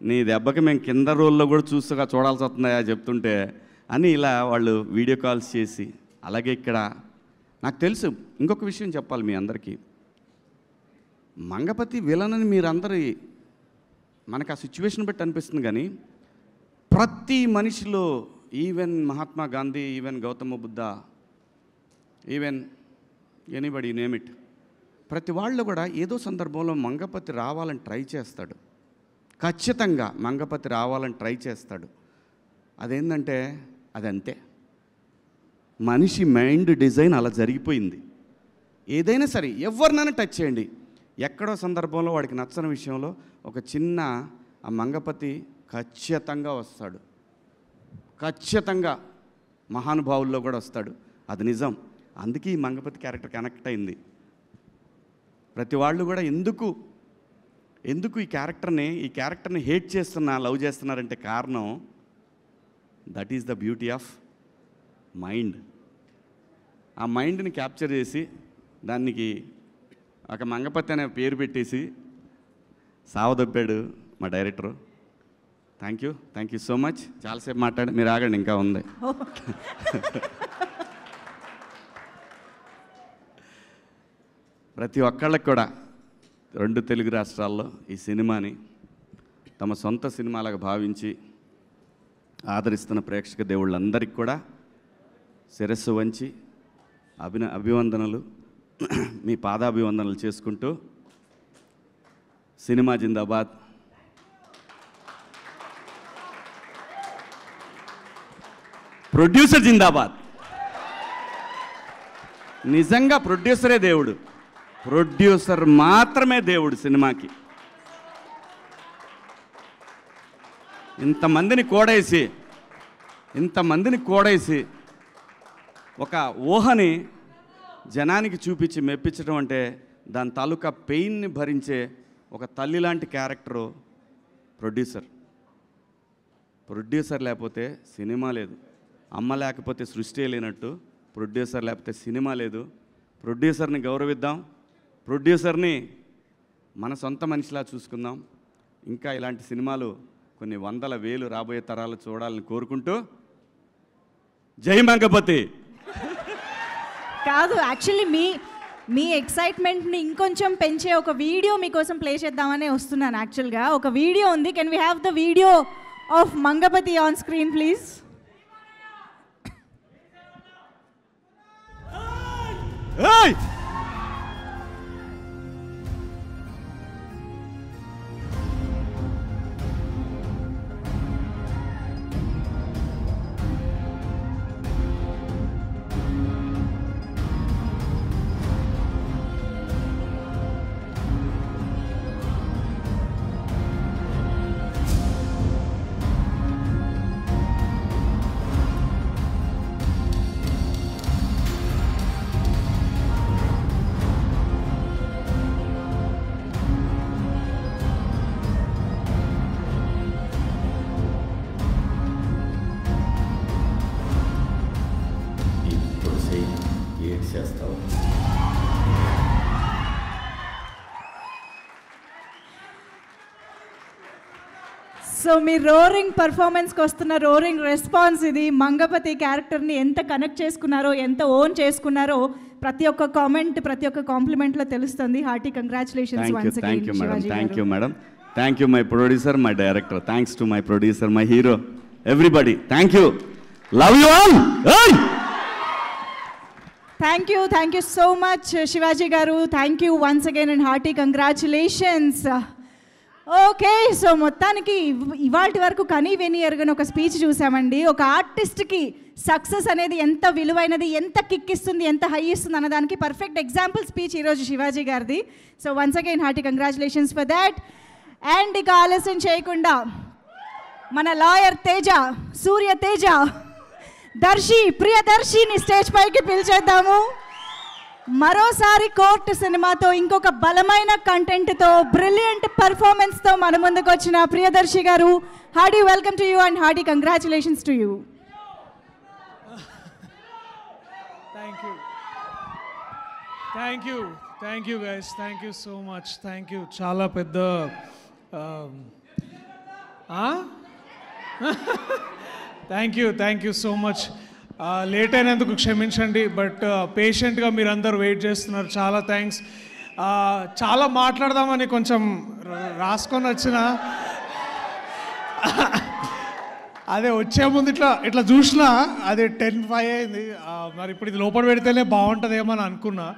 నీ దెబ్బకి మేము కింద రోల్లో కూడా చూడాల్సి వస్తుందా చెప్తుంటే అని ఇలా వాళ్ళు వీడియో కాల్స్ చేసి. అలాగే ఇక్కడ నాకు తెలుసు ఇంకొక విషయం చెప్పాలి మీ అందరికీ, మంగపతి విలనని మీరందరి మనకు ఆ సిచ్యువేషన్ బట్టి అనిపిస్తుంది, కానీ ప్రతి మనిషిలో, even Mahatma Gandhi, even Gautama Buddha, even anybody name it, ప్రతి వాళ్ళు కూడా ఏదో సందర్భంలో మంగపతి రావాలని ట్రై చేస్తాడు. ఖచ్చితంగా మంగపతి రావాలని ట్రై చేస్తాడు. అదేంటంటే అదంతే, మనిషి మైండ్ డిజైన్ అలా జరిగిపోయింది. ఏదైనా సరే ఎవరినైనా టచ్ చేయండి, ఎక్కడో సందర్భంలో వాడికి నచ్చని విషయంలో ఒక చిన్న ఆ మంగపతి ఖచ్చితంగా వస్తాడు, ఖచ్చితంగా మహానుభావుల్లో కూడా వస్తాడు. అది నిజం. అందుకే ఈ మంగపతి క్యారెక్టర్ కనెక్ట్ అయింది. ప్రతి వాళ్ళు కూడా ఎందుకు ఈ క్యారెక్టర్ని హేట్ చేస్తున్నా, లవ్ చేస్తున్నారంటే కారణం that is the beauty of mind. ఆ మైండ్ని క్యాప్చర్ చేసి దానికి ఒక మంగపతి అనే పేరు పెట్టేసి సావదొబ్బాడు మా director. Thank you so much. చాలాసేపు మాట్లాడి, మీరు ఆగండి, ఇంకా ఉంది. ప్రతి ఒక్కళ్ళకి కూడా 2 తెలుగు రాష్ట్రాల్లో ఈ సినిమాని తమ సొంత సినిమాలాగా భావించి ఆదరిస్తున్న ప్రేక్షక దేవుళ్ళందరికీ కూడా శిరస్సు వంచి అభివందనలు, మీ పాదాభివందనలు చేసుకుంటూ, సినిమా జిందాబాద్. ప్రొడ్యూసర్ జిందాబాద్. నిజంగా ప్రొడ్యూసరే దేవుడు, ప్రొడ్యూసర్ మాత్రమే దేవుడు సినిమాకి. ఇంతమందిని కోడేసి ఒక ఊహని జనానికి చూపించి మెప్పించడం అంటే, దాని తాలూకా పెయిన్ని భరించే ఒక తల్లి లాంటి క్యారెక్టరు ప్రొడ్యూసర్ లేకపోతే సినిమా లేదు. అమ్మ లేకపోతే సృష్టి లేనట్టు, ప్రొడ్యూసర్ లేకపోతే సినిమా లేదు. ప్రొడ్యూసర్ని గౌరవిద్దాం, ప్రొడ్యూసర్ని మన సొంత మనిషిలా చూసుకుందాం. ఇంకా ఇలాంటి సినిమాలు కొన్ని 100,000 రాబోయే తరాలు చూడాలని కోరుకుంటూ, జై మంగపతి. కాదు, యాక్చువల్లీ మీ ఎక్సైట్మెంట్ని ఇంకొంచెం పెంచే ఒక వీడియో మీకోసం ప్లే చేద్దామనే వస్తున్నాను. యాక్చువల్గా ఒక వీడియో ఉంది. Can we have the video of Mangapathi on screen please? So మీ రోరింగ్ పర్ఫార్మెన్స్కి వస్తున్న రోరింగ్ రెస్పాన్స్ ఇది. మంగపతి క్యారెక్టర్ని ఎంత కనెక్ట్ చేసుకున్నారో, ఎంత ఓన్ చేసుకున్నారో ప్రతి ఒక్క కామెంట్, ప్రతి ఒక్క కాంప్లిమెంట్లో తెలుస్తుంది. Hearty congratulations once again Shivaji garu. Thank you madam. Thank you my producer, my director. Thanks to my producer, my hero, everybody. Thank you. Love you all. Thank you so much Shivaji garu. Thank you once again and hearty congratulations. Okay, so మొత్తానికి ఇవాటి వరకు కనీ విని ఎరుగని ఒక speech చూసామండి. ఒక ఆర్టిస్ట్కి సక్సెస్ అనేది ఎంత విలువైనది, ఎంత కిక్ ఇస్తుంది, ఎంత హై ఇస్తుంది అన్నదానికి పర్ఫెక్ట్ ఎగ్జాంపుల్ స్పీచ్ ఈరోజు శివాజీ గారిది. So once again hearty congratulations for that. And ఇక ఆలస్యం చేయకుండా మన లాయర్ తేజ, సూర్య తేజ, ప్రియదర్శిని స్టేజ్ పైకి పిలిచేద్దాము. మరోసారి కోర్టు సినిమాతో ఇంకొక బలమైన కంటెంట్తో, బ్రిలియంట్ పర్ఫార్మెన్స్తో మన ముందుకు వచ్చిన ప్రియదర్శి గారు, Hardy welcome to you and hearty congratulations to you. Thank you guys, thank you so much. Thank you. చాలా పెద్ద thank you so much. Late అయినందుకు క్షమించండి, బట్ పేషెంట్గా మీరందరూ వెయిట్ చేస్తున్నారు. చాలా థ్యాంక్స్. చాలా మాట్లాడదామని కొంచెం రాసుకొని వచ్చిన, అదే వచ్చే ముందు ఇట్లా చూసినా అది 10:05 అయింది. మరి ఇప్పుడు ఇది లోపల పెడితేనే బాగుంటుందేమో అని అనుకున్నా.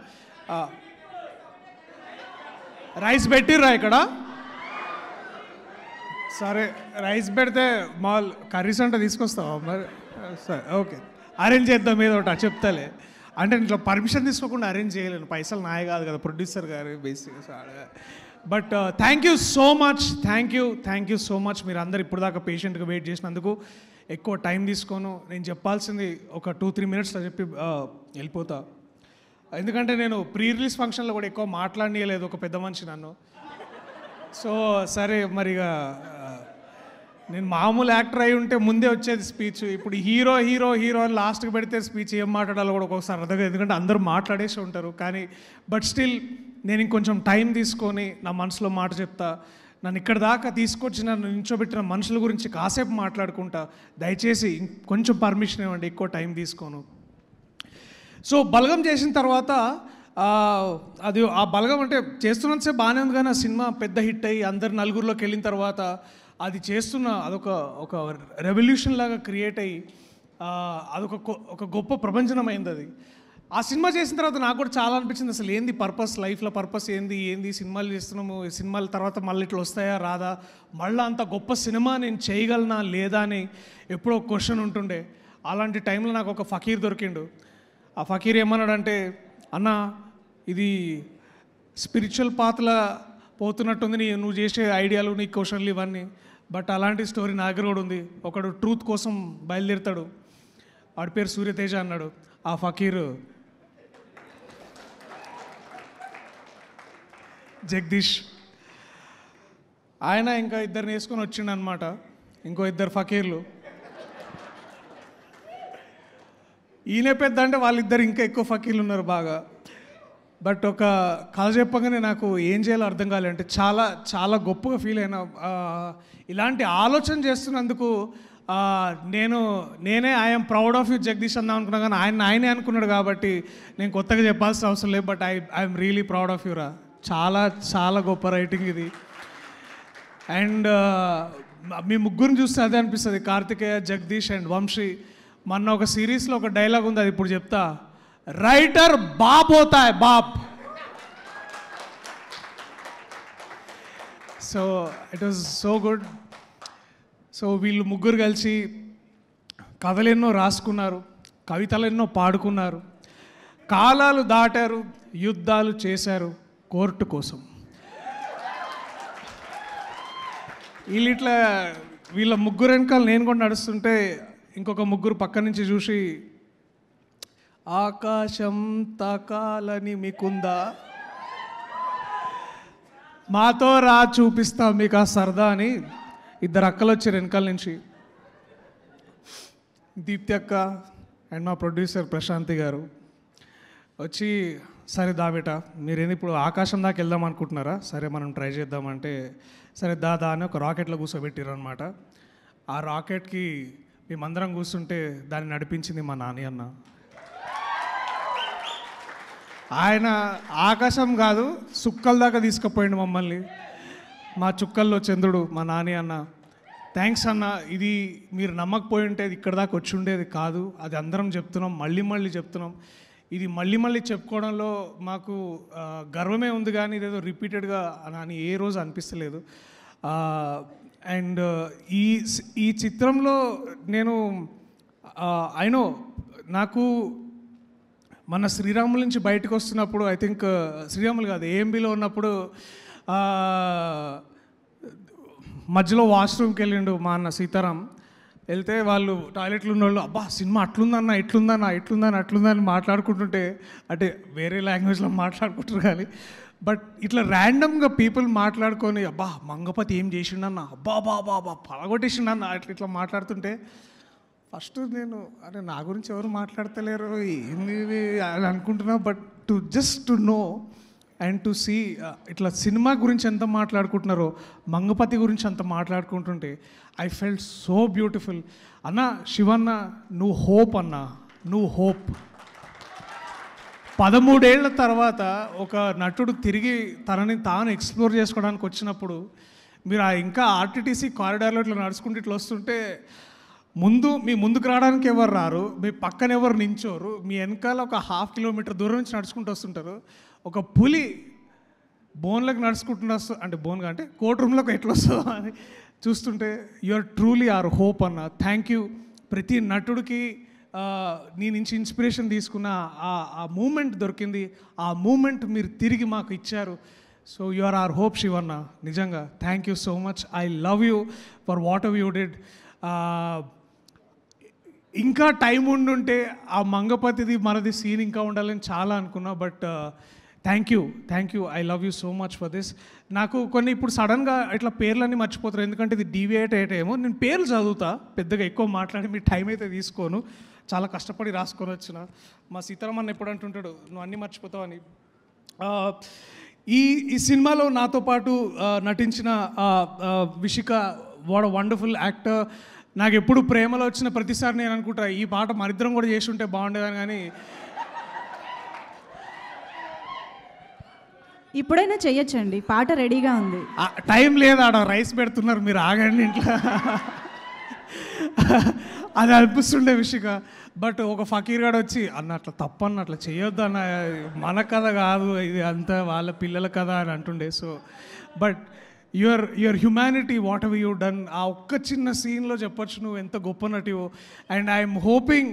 రైస్ పెట్టిర్రా ఇక్కడ? సరే, రైస్ పెడితే మా కర్రీస్ అంటే తీసుకొస్తావా మరి? సరే, ఓకే, అరేంజ్ చేద్దాం ఏదో ఒకటి. చెప్తాలే అంటే ఇట్లా పర్మిషన్ తీసుకోకుండా అరేంజ్ చేయలేను, పైసలు నాయ కాదు కదా, ప్రొడ్యూసర్ గారు బేసిక్గా. But thank you so much. Thank you so much. మీరు అందరు ఇప్పుడు దాకా పేషెంట్గా వెయిట్ చేసినందుకు. ఎక్కువ టైం తీసుకోను. నేను చెప్పాల్సింది ఒక 2-3 మినిట్స్లో చెప్పి వెళ్ళిపోతా. ఎందుకంటే నేను ప్రీ రిలీజ్ ఫంక్షన్లో కూడా ఎక్కువ మాట్లాడనీయలేదు ఒక పెద్ద మనిషి నన్ను. సో సరే, మరిగా నేను మామూలు యాక్టర్ అయి ఉంటే ముందే వచ్చేది స్పీచ్. ఇప్పుడు హీరో అని లాస్ట్కి పెడితే స్పీచ్ ఏం మాట్లాడాలో కూడా ఒక్కొక్కసారి అర్థం, ఎందుకంటే అందరూ మాట్లాడేసి ఉంటారు. కానీ బట్ స్టిల్ నేను ఇంకొంచెం టైం తీసుకొని నా మనసులో మాట చెప్తా. నన్ను ఇక్కడ దాకా తీసుకొచ్చి నన్ను నించోబెట్టిన మనుషుల గురించి కాసేపు మాట్లాడుకుంటా. దయచేసి కొంచెం పర్మిషన్ ఇవ్వండి, ఎక్కువ టైం తీసుకోను. సో బలగం చేసిన తర్వాత అది ఆ బలగం అంటే చేస్తున్నంతసేపు బాగానే ఉంది, కానీ ఆ సినిమా పెద్ద హిట్ అయ్యి అందరు నలుగురిలోకి వెళ్ళిన తర్వాత అది చేస్తున్న అదొక రెవల్యూషన్ లాగా క్రియేట్ అయ్యి ఒక గొప్ప ప్రపంచనం అయింది అది. ఆ సినిమా చేసిన తర్వాత నాకు కూడా చాలా అనిపించింది, అసలు ఏంది పర్పస్, లైఫ్లో పర్పస్ ఏంది సినిమాలు చేస్తున్నాము, సినిమాల తర్వాత మళ్ళీ ఇట్లా వస్తాయా రాదా, మళ్ళీ అంత గొప్ప సినిమా నేను చేయగలనా లేదా అని ఎప్పుడో క్వశ్చన్ ఉంటుండే. అలాంటి టైంలో నాకు ఒక ఫకీర్ దొరికిండు. ఆ ఫకీర్ ఏమన్నాడంటే, అన్న ఇది స్పిరిచువల్ పాత్రలా పోతున్నట్టుంది నువ్వు చేసే ఐడియాలు, నీ క్వశ్చన్లు ఇవన్నీ, బట్ అలాంటి స్టోరీ నా దగ్గర కూడా ఉంది. ఒకడు ట్రూత్ కోసం బయలుదేరుతాడు, వాడి పేరు సూర్యతేజ అన్నాడు. ఆ ఫకీర్ జగదీష్, ఆయన ఇంకా ఇద్దరిని వేసుకొని వచ్చిండు అనమాట, ఇంకో 2 ఫకీర్లు. ఈయన పెద్ద అంటే వాళ్ళిద్దరు ఇంకా ఎక్కువ ఫకీర్లు ఉన్నారు బాగా. బట్ ఒక కథ చెప్పగానే నాకు ఏం చేయాలో అర్థం కాలేదు. అంటే చాలా చాలా గొప్పగా ఫీల్ అయినా. ఇలాంటి ఆలోచన చేస్తున్నందుకు నేనే I'm proud of you Jagadish అందాం అనుకున్నా, కానీ ఆయనే అనుకున్నాడు కాబట్టి నేను కొత్తగా చెప్పాల్సిన అవసరం లేదు. But I'm really proud of you రా. చాలా చాలా గొప్ప రైటింగ్ ఇది. అండ్ మీ ముగ్గురిని చూస్తే అదే అనిపిస్తుంది, కార్తికేయ, జగదీష్ అండ్ వంశీ. మొన్న ఒక సిరీస్లో ఒక డైలాగ్ ఉంది, అది ఇప్పుడు చెప్తా. రైటర్ బాప్ హోతా హై, బాప్. So it was so good. So వీళ్ళు ముగ్గురు కలిసి కథలు ఎన్నో రాసుకున్నారు, కవితలు ఎన్నో పాడుకున్నారు, కాలాలు దాటారు, యుద్ధాలు చేశారు కోర్టు కోసం. వీళ్ళ ముగ్గురు వెనకాల నేను కూడా నడుస్తుంటే ఇంకొక ముగ్గురు పక్క నుంచి చూసి, ఆకాశం తాకాలని మీకుందా, మాతో రా చూపిస్తాం మీకు ఆ సరదా అని 2 అక్కలు వచ్చారు వెనకాల నుంచి. దీప్తి అక్క అండ్ మా ప్రొడ్యూసర్ ప్రశాంతి గారు వచ్చి, సరే దాబేట మీరేంది ఇప్పుడు ఆకాశం దాకా వెళ్దాం అనుకుంటున్నారా, సరే మనం ట్రై చేద్దామంటే, సరే దాదా అని ఒక రాకెట్లో కూర్చోబెట్టారు అనమాట. ఆ రాకెట్కి మేమందరం కూర్చుంటే దాన్ని నడిపించింది మా నాని అన్న. ఆయన ఆకాశం కాదు సుక్కల దాకా తీసుకుపోయిండు మమ్మల్ని. మా చుక్కల్లో చంద్రుడు మా నాని అన్న. థ్యాంక్స్ అన్న. ఇది మీరు నమ్మకపోయి ఉంటే ఇక్కడ దాకా వచ్చి ఉండేది కాదు. అది అందరం చెప్తున్నాం, మళ్ళీ మళ్ళీ చెప్తున్నాం. ఇది మళ్ళీ మళ్ళీ చెప్పుకోవడంలో మాకు గర్వమే ఉంది, కానీ ఇదేదో రిపీటెడ్గా అని ఏ రోజు అనిపిస్తలేదు. అండ్ ఈ చిత్రంలో నేను అయినో నాకు మన శ్రీరాముల నుంచి బయటకు వస్తున్నప్పుడు, ఐ థింక్ శ్రీరాములు కాదు ఏఎంబీలో ఉన్నప్పుడు మధ్యలో వాష్రూమ్కి వెళ్ళిండు మా అన్న సీతారాం. వెళ్తే వాళ్ళు టాయిలెట్లు ఉన్న వాళ్ళు అబ్బా సినిమా అట్లుందన్న అట్లుందని మాట్లాడుకుంటుంటే, అంటే వేరే లాంగ్వేజ్లో మాట్లాడుకుంటారు కానీ, బట్ ఇట్లా ర్యాండమ్గా పీపుల్ మాట్లాడుకొని అబ్బా మంగపతి ఏం చేసిండన్న, అబ్బా బాబా పలగొట్టేసిండన్న ఇట్లా మాట్లాడుతుంటే ఫస్ట్ నేను అంటే నా గురించి ఎవరు మాట్లాడతలేరు ఏంది అని అనుకుంటున్నా. But just to know and to see ఇట్లా సినిమా గురించి ఎంత మాట్లాడుకుంటున్నారో, మంగపతి గురించి అంత మాట్లాడుకుంటుంటే ఐ ఫెల్ట్ సో బ్యూటిఫుల్. అన్న శివన్న నువ్వు హోప్ అన్న, నువ్వు హోప్. 13 ఏళ్ల తర్వాత ఒక నటుడు తిరిగి తనని తాను ఎక్స్ప్లోర్ చేసుకోవడానికి వచ్చినప్పుడు మీరు ఇంకా ఆర్టీటీసీ కారిడార్లో ఇట్లా నడుచుకుంటూ ఇట్లా వస్తుంటే మీ ముందుకు రావడానికి ఎవరు రారు, మీ పక్కన ఎవరు నించోరు, మీ వెనకాల ఒక 1/2 కిలోమీటర్ దూరం నుంచి నడుచుకుంటూ వస్తుంటారు. ఒక పులి బోన్లకు నడుచుకుంటున్న అంటే బోన్గా అంటే కోర్ట్ రూమ్లోకి ఎట్లా వస్తుందో అని చూస్తుంటే you are truly our hope అన్న. Thank you. ప్రతి నటుడికి నీ నుంచి ఇన్స్పిరేషన్ తీసుకున్న ఆ మూమెంట్ దొరికింది, ఆ మూమెంట్ మీరు తిరిగి మాకు ఇచ్చారు. So you are our hope Shivanna. నిజంగా thank you so much. I love you for whatever you did. ఇంకా టైం ఉండుంటే ఆ మంగపతిది మనది సీన్ ఇంకా ఉండాలని చాలా అనుకున్నా. But thank you. I love you so much for this. నాకు కొన్ని ఇప్పుడు సడన్గా ఇట్లా పేర్లన్నీ మర్చిపోతారు, ఎందుకంటే ఇది డీవియేట్ అయ్యేటేమో. నేను పేర్లు చదువుతా, పెద్దగా ఎక్కువ మాట్లాడి మీ టైం అయితే తీసుకోను. చాలా కష్టపడి రాసుకొని వచ్చిన. మా సీతారామన్ ఎప్పుడు అంటుంటాడు నువ్వు అన్నీ మర్చిపోతావు అని. ఈ సినిమాలో నాతో పాటు నటించిన Vishika, what a wonderful actor. నాకు ఎప్పుడు ప్రేమలో వచ్చిన ప్రతిసారి నేను అనుకుంటా ఈ పాట మరిద్దరం కూడా చేసి ఉంటే బాగుండేదని, కానీ ఇప్పుడైనా చెయ్యొచ్చండి, పాట రెడీగా ఉంది. టైం లేదు, ఆడ రైస్ పెడుతున్నారు, మీరు ఆగండి ఇంట్లో అది అనిపిస్తుండే విషిక. బట్ ఒక ఫకీర్ గాడు వచ్చి అన్న అట్లా తప్పన్న, అట్లా చేయొద్దు అన్న, మన కథ కాదు ఇది, అంతా వాళ్ళ పిల్లల కథ అని అంటుండే. So but your humanity what ever you done, ఆ ఒక్క చిన్న సీన్లో చెప్పొచ్చు నువ్వు ఎంత గొప్ప నటివో. అండ్ ఐఎమ్ హోపింగ్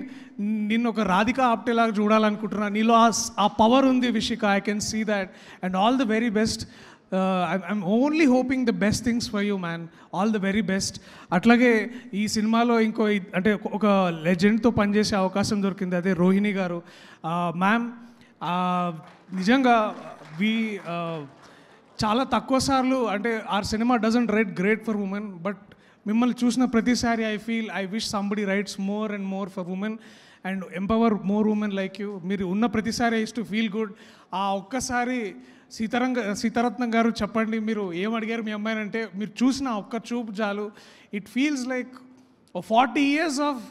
నిన్ను ఒక రాధికా ఆప్టేలాగా చూడాలనుకుంటున్నా. నీలో ఆ పవర్ ఉంది Vishika, I can see that. And all the very best. I'm only hoping the best things for you man. All the very best. అట్లాగే ఈ సినిమాలో అంటే ఒక లెజెండ్తో పనిచేసే అవకాశం దొరికింది, అదే రోహిణి గారు. మ్యామ్ నిజంగా చాలా తక్కువ సార్లు అంటే our cinema doesn't write great for women, but మిమ్మల్ని చూసిన ప్రతిసారి I wish somebody writes more and more for women and empower more women like you. మీరు ఉన్న ప్రతిసారి ఐస్ టు ఫీల్ గుడ్. ఆ ఒక్కసారి సీతారత్నం గారు చెప్పండి, మీరు ఏం అడిగారు మీ అమ్మాయిని అంటే, మీరు చూసిన ఒక్క చూపు చాలు. It feels like 40 years of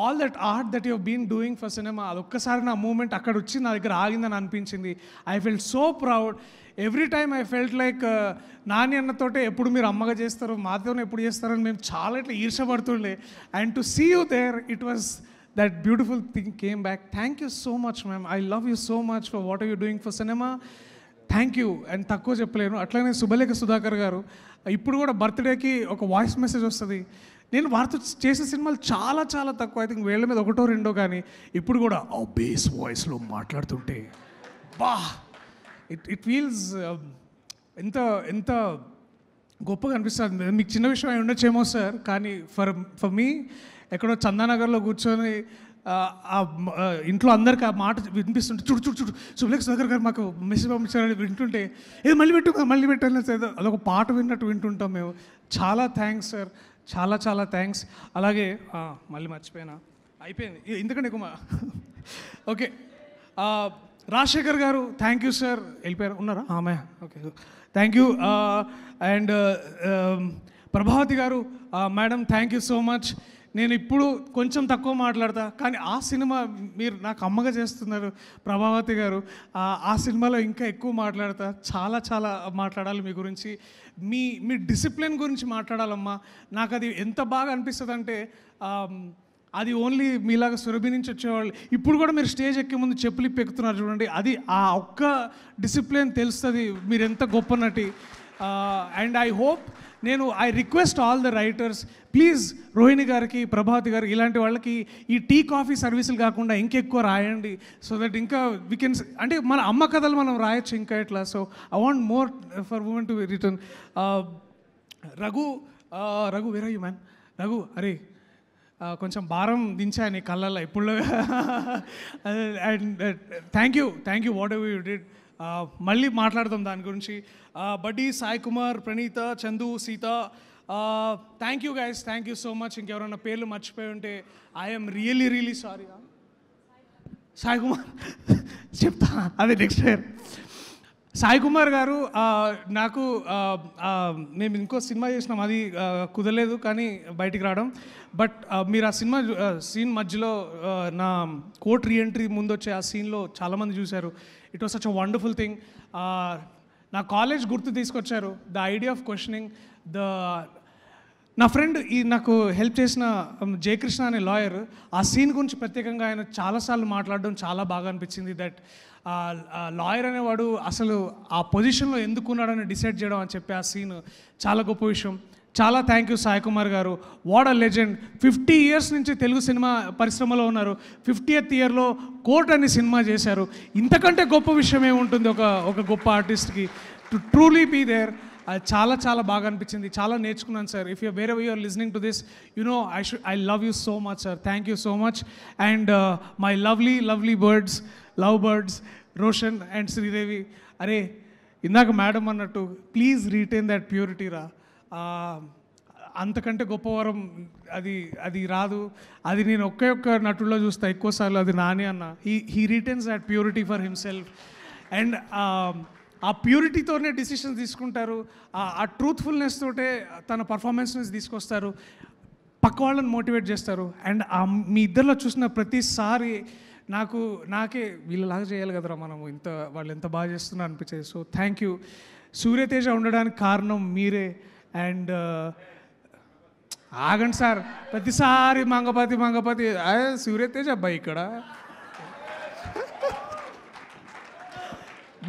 all that art that you been doing for cinema. అదొక్కసారి నా మూమెంట్ అక్కడ వచ్చి నా దగ్గర ఆగిందని అనిపించింది. I felt so proud. Every time I felt like Nani అన్నతోటే ఎప్పుడు మీరు అమ్మగా చేస్తారు, మాతోనే ఎప్పుడు చేస్తారని మేము చాలా ఇట్లా ఈర్షపడుతుండే. And to see you there, it was that beautiful thing came back. Thank you so much ma'am. I love you so much for what are you doing for cinema. Thank you. And తక్కువ చెప్పలేను. అట్లనే శుభలేఖ సుధాకర్ గారు, ఇప్పుడు కూడా బర్త్డేకి ఒక voice message వస్తుంది. నేను వారితో చేసే సినిమాలు చాలా చాలా తక్కువ, ఐ థింక్ వేళ్ళ మీద 1 or 2, కానీ ఇప్పుడు కూడా ఆ బేస్ వాయిస్లో మాట్లాడుతుంటే బా ఇట్ ఫీల్స్ ఎంత గొప్పగా అనిపిస్తుంది. మీకు చిన్న విషయం అయి ఉండొచ్చేమో సార్, కానీ ఫర్ మీ ఎక్కడో చందానగర్లో కూర్చొని ఇంట్లో అందరికి ఆ మాట వినిపిస్తుంటే చూడు శుభలేఖ సుధాకర్ గారు మాకు మెసేజ్ పంపించారని వింటుంటే ఏదో మళ్ళీ పెట్టాలి అదొక పాట విన్నట్టు వింటుంటాం మేము. చాలా థ్యాంక్స్ సార్, చాలా చాలా థ్యాంక్స్. అలాగే మళ్ళీ మర్చిపోయినా, అయిపోయింది ఎందుకంటే ఎక్కువ. ఓకే, రాజశేఖర్ గారు థ్యాంక్ యూ సార్. వెళ్ళిపోయారు, ఉన్నారా? ఆమె okay, thank you. And Prabhavati garu, madam thank you so much. నేను ఇప్పుడు కొంచెం తక్కువ మాట్లాడతా, కానీ ఆ సినిమా మీరు నాకు అమ్మగా చేస్తున్నారు ప్రభావతి గారు. ఆ సినిమాలో ఇంకా ఎక్కువ మాట్లాడతా, చాలా చాలా మాట్లాడాలి మీ గురించి. మీ డిసిప్లిన్ గురించి మాట్లాడాలమ్మా. నాకు అది ఎంత బాగా అనిపిస్తుంది అంటే, అది ఓన్లీ మీలాగా సురభి నుంచి వచ్చేవాళ్ళు ఇప్పుడు కూడా మీరు స్టేజ్ ఎక్కే ముందు చెప్పులు ఇప్పి ఎక్కుతున్నారు చూడండి, అది ఆ ఒక్క డిసిప్లిన్ తెలుస్తుంది మీరు ఎంత గొప్ప నటి. And I request all the writers, please Rohini గారికి, ప్రభావతి గారికి, ఇలాంటి వాళ్ళకి ఈ టీ కాఫీ సర్వీసులు కాకుండా ఇంకెక్కువ రాయండి. సో దట్ ఇంకా వీ కెన్, అంటే మన అమ్మ కథలు మనం రాయొచ్చు ఇంకా ఇట్లా. So I want more for women to return. Raghu where are you man? Raghu, అరే కొంచెం భారం దించాను నీ కళ్ళల్లో ఇప్పుడు. And thank you what ever you did. మళ్ళీ మాట్లాడదాం దాని గురించి. బడ్డీ, Sai Kumar, Praneetha, Chandu, Sita, thank you guys, thank you so much. ఇంకెవరైనా పేర్లు మర్చిపోయి ఉంటే I'm really sorry. Sai Kumar చెప్తా, అదే నెక్స్ట్ ఇయర్. సాయి కుమార్ గారు, నాకు మేము ఇంకో సినిమా చేసినాం, అది కుదరలేదు కానీ బయటికి రావడం. బట్ మీరు ఆ సినిమా సీన్ మధ్యలో నా కోర్ట్ రీఎంట్రీ ముందు వచ్చే ఆ సీన్లో చాలామంది చూశారు. It was such a wonderful thing. నా కాలేజ్ గుర్తు తీసుకొచ్చారు. ద ఐడియా ఆఫ్ క్వశ్చనింగ్ నా ఫ్రెండ్ నాకు హెల్ప్ చేసిన జయకృష్ణ అనే లాయర్, ఆ సీన్ గురించి ప్రత్యేకంగా ఆయన చాలాసార్లు మాట్లాడడం చాలా బాగా అనిపించింది. దట్ లాయర్ అనేవాడు అసలు ఆ పొజిషన్లో ఎందుకున్నాడని డిసైడ్ చేయడం అని చెప్పి ఆ సీన్ చాలా గొప్ప విషయం. చాలా థ్యాంక్ యూ సాయి కుమార్ గారు. What a legend. 50 years నుంచి తెలుగు సినిమా పరిశ్రమలో ఉన్నారు. 50th yearలో కోర్ట్ అని సినిమా చేశారు. ఇంతకంటే గొప్ప విషయం ఏముంటుంది ఒక గొప్ప ఆర్టిస్ట్కి? టు ట్రూలీ బీ దేర్. అది చాలా చాలా బాగా అనిపించింది, చాలా నేర్చుకున్నాను sir. If you wherever you are listening to this, you know I love you so much sir. Thank you so much. And my lovely birds, love birds, Roshan and Sridevi. అరే ఇందాక మేడం అన్నట్టు, ప్లీజ్ రీటైన్ దట్ ప్యూరిటీ రా. అంతకంటే గొప్ప వరం అది రాదు. అది నేను ఒక్క నటుల్లో చూస్తా ఎక్కువసార్లు, అది నాని అన్న. He retains that purity for himself. And ఆ ప్యూరిటీతోనే డిసిషన్స్ తీసుకుంటారు. ఆ ట్రూత్ఫుల్నెస్ తోటే తన పర్ఫార్మెన్స్ని తీసుకొస్తారు, పక్క వాళ్ళని మోటివేట్ చేస్తారు. అండ్ మీ ఇద్దరిలో చూసిన ప్రతిసారి నాకే వీళ్ళలాగా చేయాలి కదరా మనము, వాళ్ళు ఎంత బాగా చేస్తున్నారు అనిపించేది. So thank you. సూర్యతేజ ఉండడానికి కారణం మీరే. అండ్ ఆగండి సార్, ప్రతిసారి మంగపతి సూర్యతేజ అబ్బాయి ఇక్కడ.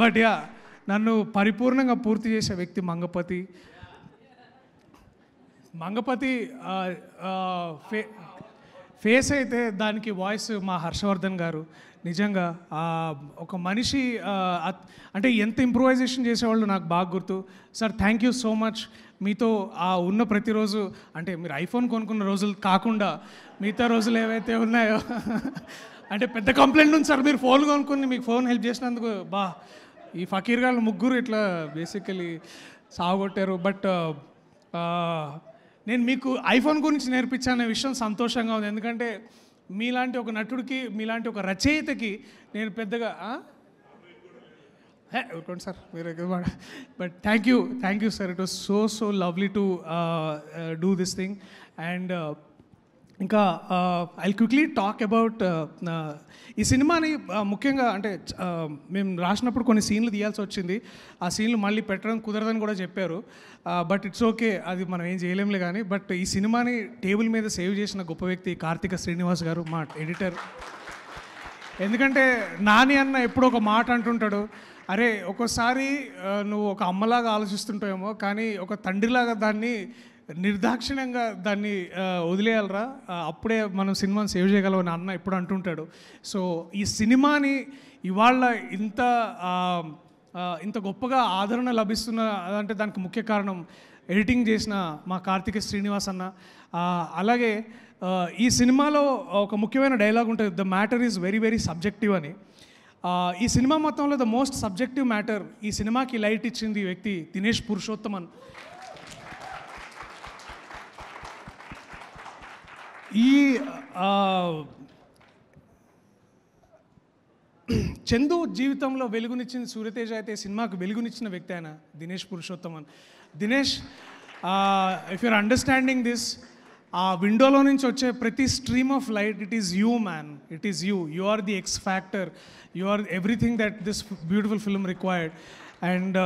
బట్ యా, నన్ను పరిపూర్ణంగా పూర్తి చేసే వ్యక్తి మంగపతి. ఫేస్ అయితే దానికి వాయిస్ మా హర్షవర్ధన్ గారు. నిజంగా ఒక మనిషి అంటే ఎంత ఇంప్రూవైజేషన్ చేసేవాళ్ళు నాకు బాగా గుర్తు. Sir thank you so much. మీతో ఉన్న ప్రతిరోజు, అంటే మీరు ఐఫోన్ కొనుక్కున్న రోజులు కాకుండా మిగతా రోజులు ఏవైతే ఉన్నాయో, అంటే పెద్ద కంప్లైంట్ ఉంది సార్, మీరు ఫోన్ కొనుక్కుని మీకు ఫోన్ హెల్ప్ చేసినందుకు ఈ ఫకీర్ గారు ముగ్గురు ఇట్లా బేసికలీ సాగొట్టారు. బట్ నేను మీకు ఐఫోన్ గురించి నేర్పించానే విషయం సంతోషంగా ఉంది. ఎందుకంటే మీలాంటి ఒక నటుడికి, మీలాంటి ఒక రచయితకి నేను పెద్దగా ఊరుకోండి సార్ మీరు. But thank you sir. It was so lovely to do this thing. And ఇంకా ఐ క్విక్లీ టాక్ అబౌట్ ఈ సినిమాని. ముఖ్యంగా అంటే మేము రాసినప్పుడు కొన్ని సీన్లు తీయాల్సి వచ్చింది. ఆ సీన్లు మళ్ళీ పెట్టడం కుదరదని కూడా చెప్పారు. బట్ ఇట్స్ ఓకే, అది మనం ఏం చేయలేంలే కానీ. బట్ ఈ సినిమాని టేబుల్ మీద సేవ్ చేసిన గొప్ప వ్యక్తి కార్తిక శ్రీనివాస్ గారు, మా ఎడిటర్. ఎందుకంటే నాని అన్న ఎప్పుడో ఒక మాట అంటుంటాడు, అరే ఒక్కోసారి నువ్వు ఒక అమ్మలాగా ఆలోచిస్తుంటావేమో, కానీ ఒక తండ్రిలాగా దాన్ని నిర్దాక్షిణ్యంగా దాన్ని వదిలేయాలరా, అప్పుడే మనం సినిమాని సేవ్ చేయగలం అని అన్న ఎప్పుడు అంటుంటాడు. సో ఈ సినిమాని ఇవాళ ఇంత గొప్పగా ఆదరణ లభిస్తున్న అంటే దానికి ముఖ్య కారణం ఎడిటింగ్ చేసిన మా కార్తిక శ్రీనివాస్ అన్న. అలాగే ఈ సినిమాలో ఒక ముఖ్యమైన డైలాగ్ ఉంటుంది, the matter is very subjective అని. ఈ సినిమా మొత్తంలో ద మోస్ట్ సబ్జెక్టివ్ మ్యాటర్, ఈ సినిమాకి లైట్ ఇచ్చింది వ్యక్తి దినేష్ పురుషోత్తమన్. ఈ చందు జీవితంలో వెలుగునిచ్చిన సూర్యతేజ అయితే సినిమాకు వెలుగునిచ్చిన వ్యక్తి ఆయన Dinesh Purushothaman. Dinesh, if your understanding this, ఆ విండోలో నుంచి వచ్చే ప్రతి stream of light, it is you man, it is you. You are the X factor, you are everything that this beautiful film required. And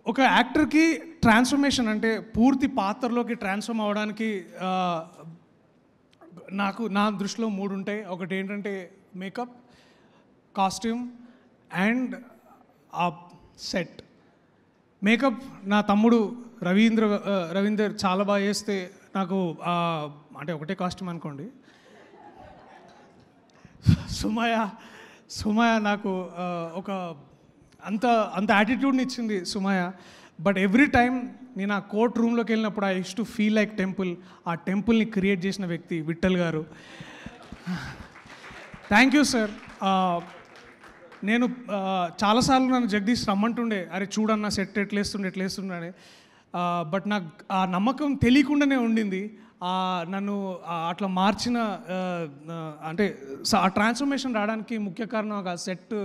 ఒక యాక్టర్కి ట్రాన్స్ఫర్మేషన్ అంటే పూర్తి పాత్రలోకి ట్రాన్స్ఫార్మ్ అవ్వడానికి నా దృష్టిలో 3 ఉంటాయి. ఒకటి ఏంటంటే మేకప్, కాస్ట్యూమ్ అండ్ ఆ సెట్. మేకప్ నా తమ్ముడు రవీందర్ చాలా బాగా చేస్తే నాకు అంటే ఒకటే కాస్ట్యూమ్ అనుకోండి. సుమయ నాకు ఒక అంత యాటిట్యూడ్ని ఇచ్చింది సుమయ. బట్ ఎవ్రీ టైం నేను ఆ కోర్ట్ రూమ్లోకి వెళ్ళినప్పుడు I use to feel like temple. ఆ టెంపుల్ని క్రియేట్ చేసిన వ్యక్తి విఠల్ గారు. Thank you sir. నేను చాలాసార్లు నన్ను జగదీష్ రమ్మంటుండే, అరే చూడన్న సెట్ ఎట్లేస్తుండే అని. బట్ నాకు ఆ నమ్మకం తెలియకుండానే ఉండింది. నన్ను అట్లా మార్చిన అంటే ఆ ట్రాన్స్ఫర్మేషన్ రావడానికి ముఖ్య కారణం ఆ సెట్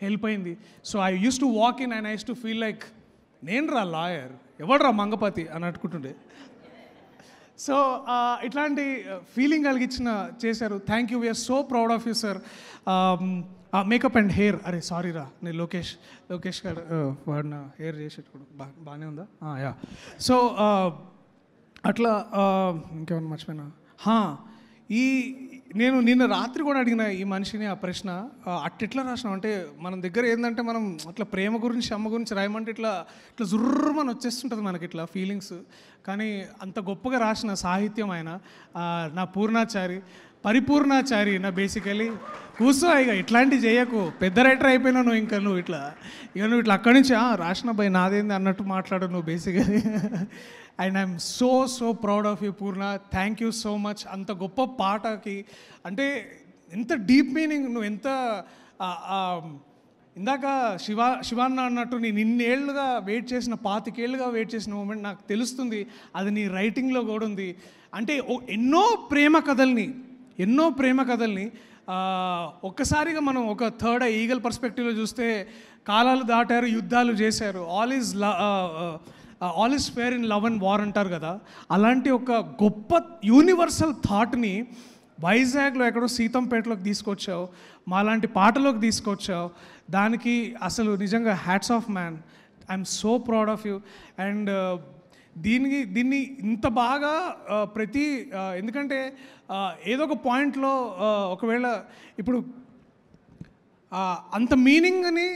హెల్ప్ అయింది. So I use to walk in and I use to feel like నేను రా లాయర్, ఎవడు రా మంగపతి అని అనుకుంటుండే. సో ఇట్లాంటి ఫీలింగ్ కలిగించిన చేశారు. Thank you, we're so proud of you sir. Makeup and hair, అరే సారీ రా, నేను లోకేష్ గారు వాడిన హెయిర్ చేసేటప్పుడు బాగానే ఉందా? యా. సో అట్లా ఇంకేమన్నా మర్చిపోయినా, నేను నిన్న రాత్రి కూడా అడిగిన ఈ మనిషిని ఆ ప్రశ్న, అట్టెట్లా రాసినాం అంటే మన దగ్గర ఏంటంటే మనం అట్లా ప్రేమ గురించి అమ్మ గురించి రాయమంటే ఇట్లా జుర్రమని వచ్చేస్తుంటుంది మనకి ఇట్లా ఫీలింగ్స్. కానీ అంత గొప్పగా రాసిన సాహిత్యం ఆయన. నా పరిపూర్ణాచారి నా బేసికలీ. కూర్చో ఇక ఇట్లాంటివి చేయకు, పెద్ద రైటర్ అయిపోయినా నువ్వు. నువ్వు ఇట్లా అక్కడి నుంచి రాసిన భయ్ నాదేంది అన్నట్టు మాట్లాడు నువ్వు basically. And I'm so proud of you Purna. Thank you so much. అంత గొప్ప పాటకి అంటే ఎంత డీప్ మీనింగ్, నువ్వు ఎంత ఇందాక శివాన్న అన్నట్టు నేను ఇన్నేళ్లుగా వెయిట్ చేసిన 25 ఏళ్ళుగా వెయిట్ చేసిన మూమెంట్ నాకు తెలుస్తుంది. అది నీ రైటింగ్లో కూడా ఉంది. అంటే ఎన్నో ప్రేమ కథల్ని ఒక్కసారిగా మనం ఒక థర్డ్ ఈగల్ పర్స్పెక్టివ్లో చూస్తే కాలాలు దాటారు, యుద్ధాలు చేశారు, all is fair in love and war అంటారు కదా. అలాంటి ఒక గొప్ప యూనివర్సల్ థాట్ని వైజాగ్లో ఎక్కడో సీతంపేటలోకి తీసుకొచ్చావు, మాలాంటి పాటలోకి తీసుకొచ్చావు. దానికి అసలు నిజంగా hats off man. I'm so proud of you. And దీన్ని ఇంత బాగా ఎందుకంటే ఏదో ఒక పాయింట్లో ఒకవేళ ఇప్పుడు అంత మీనింగ్ని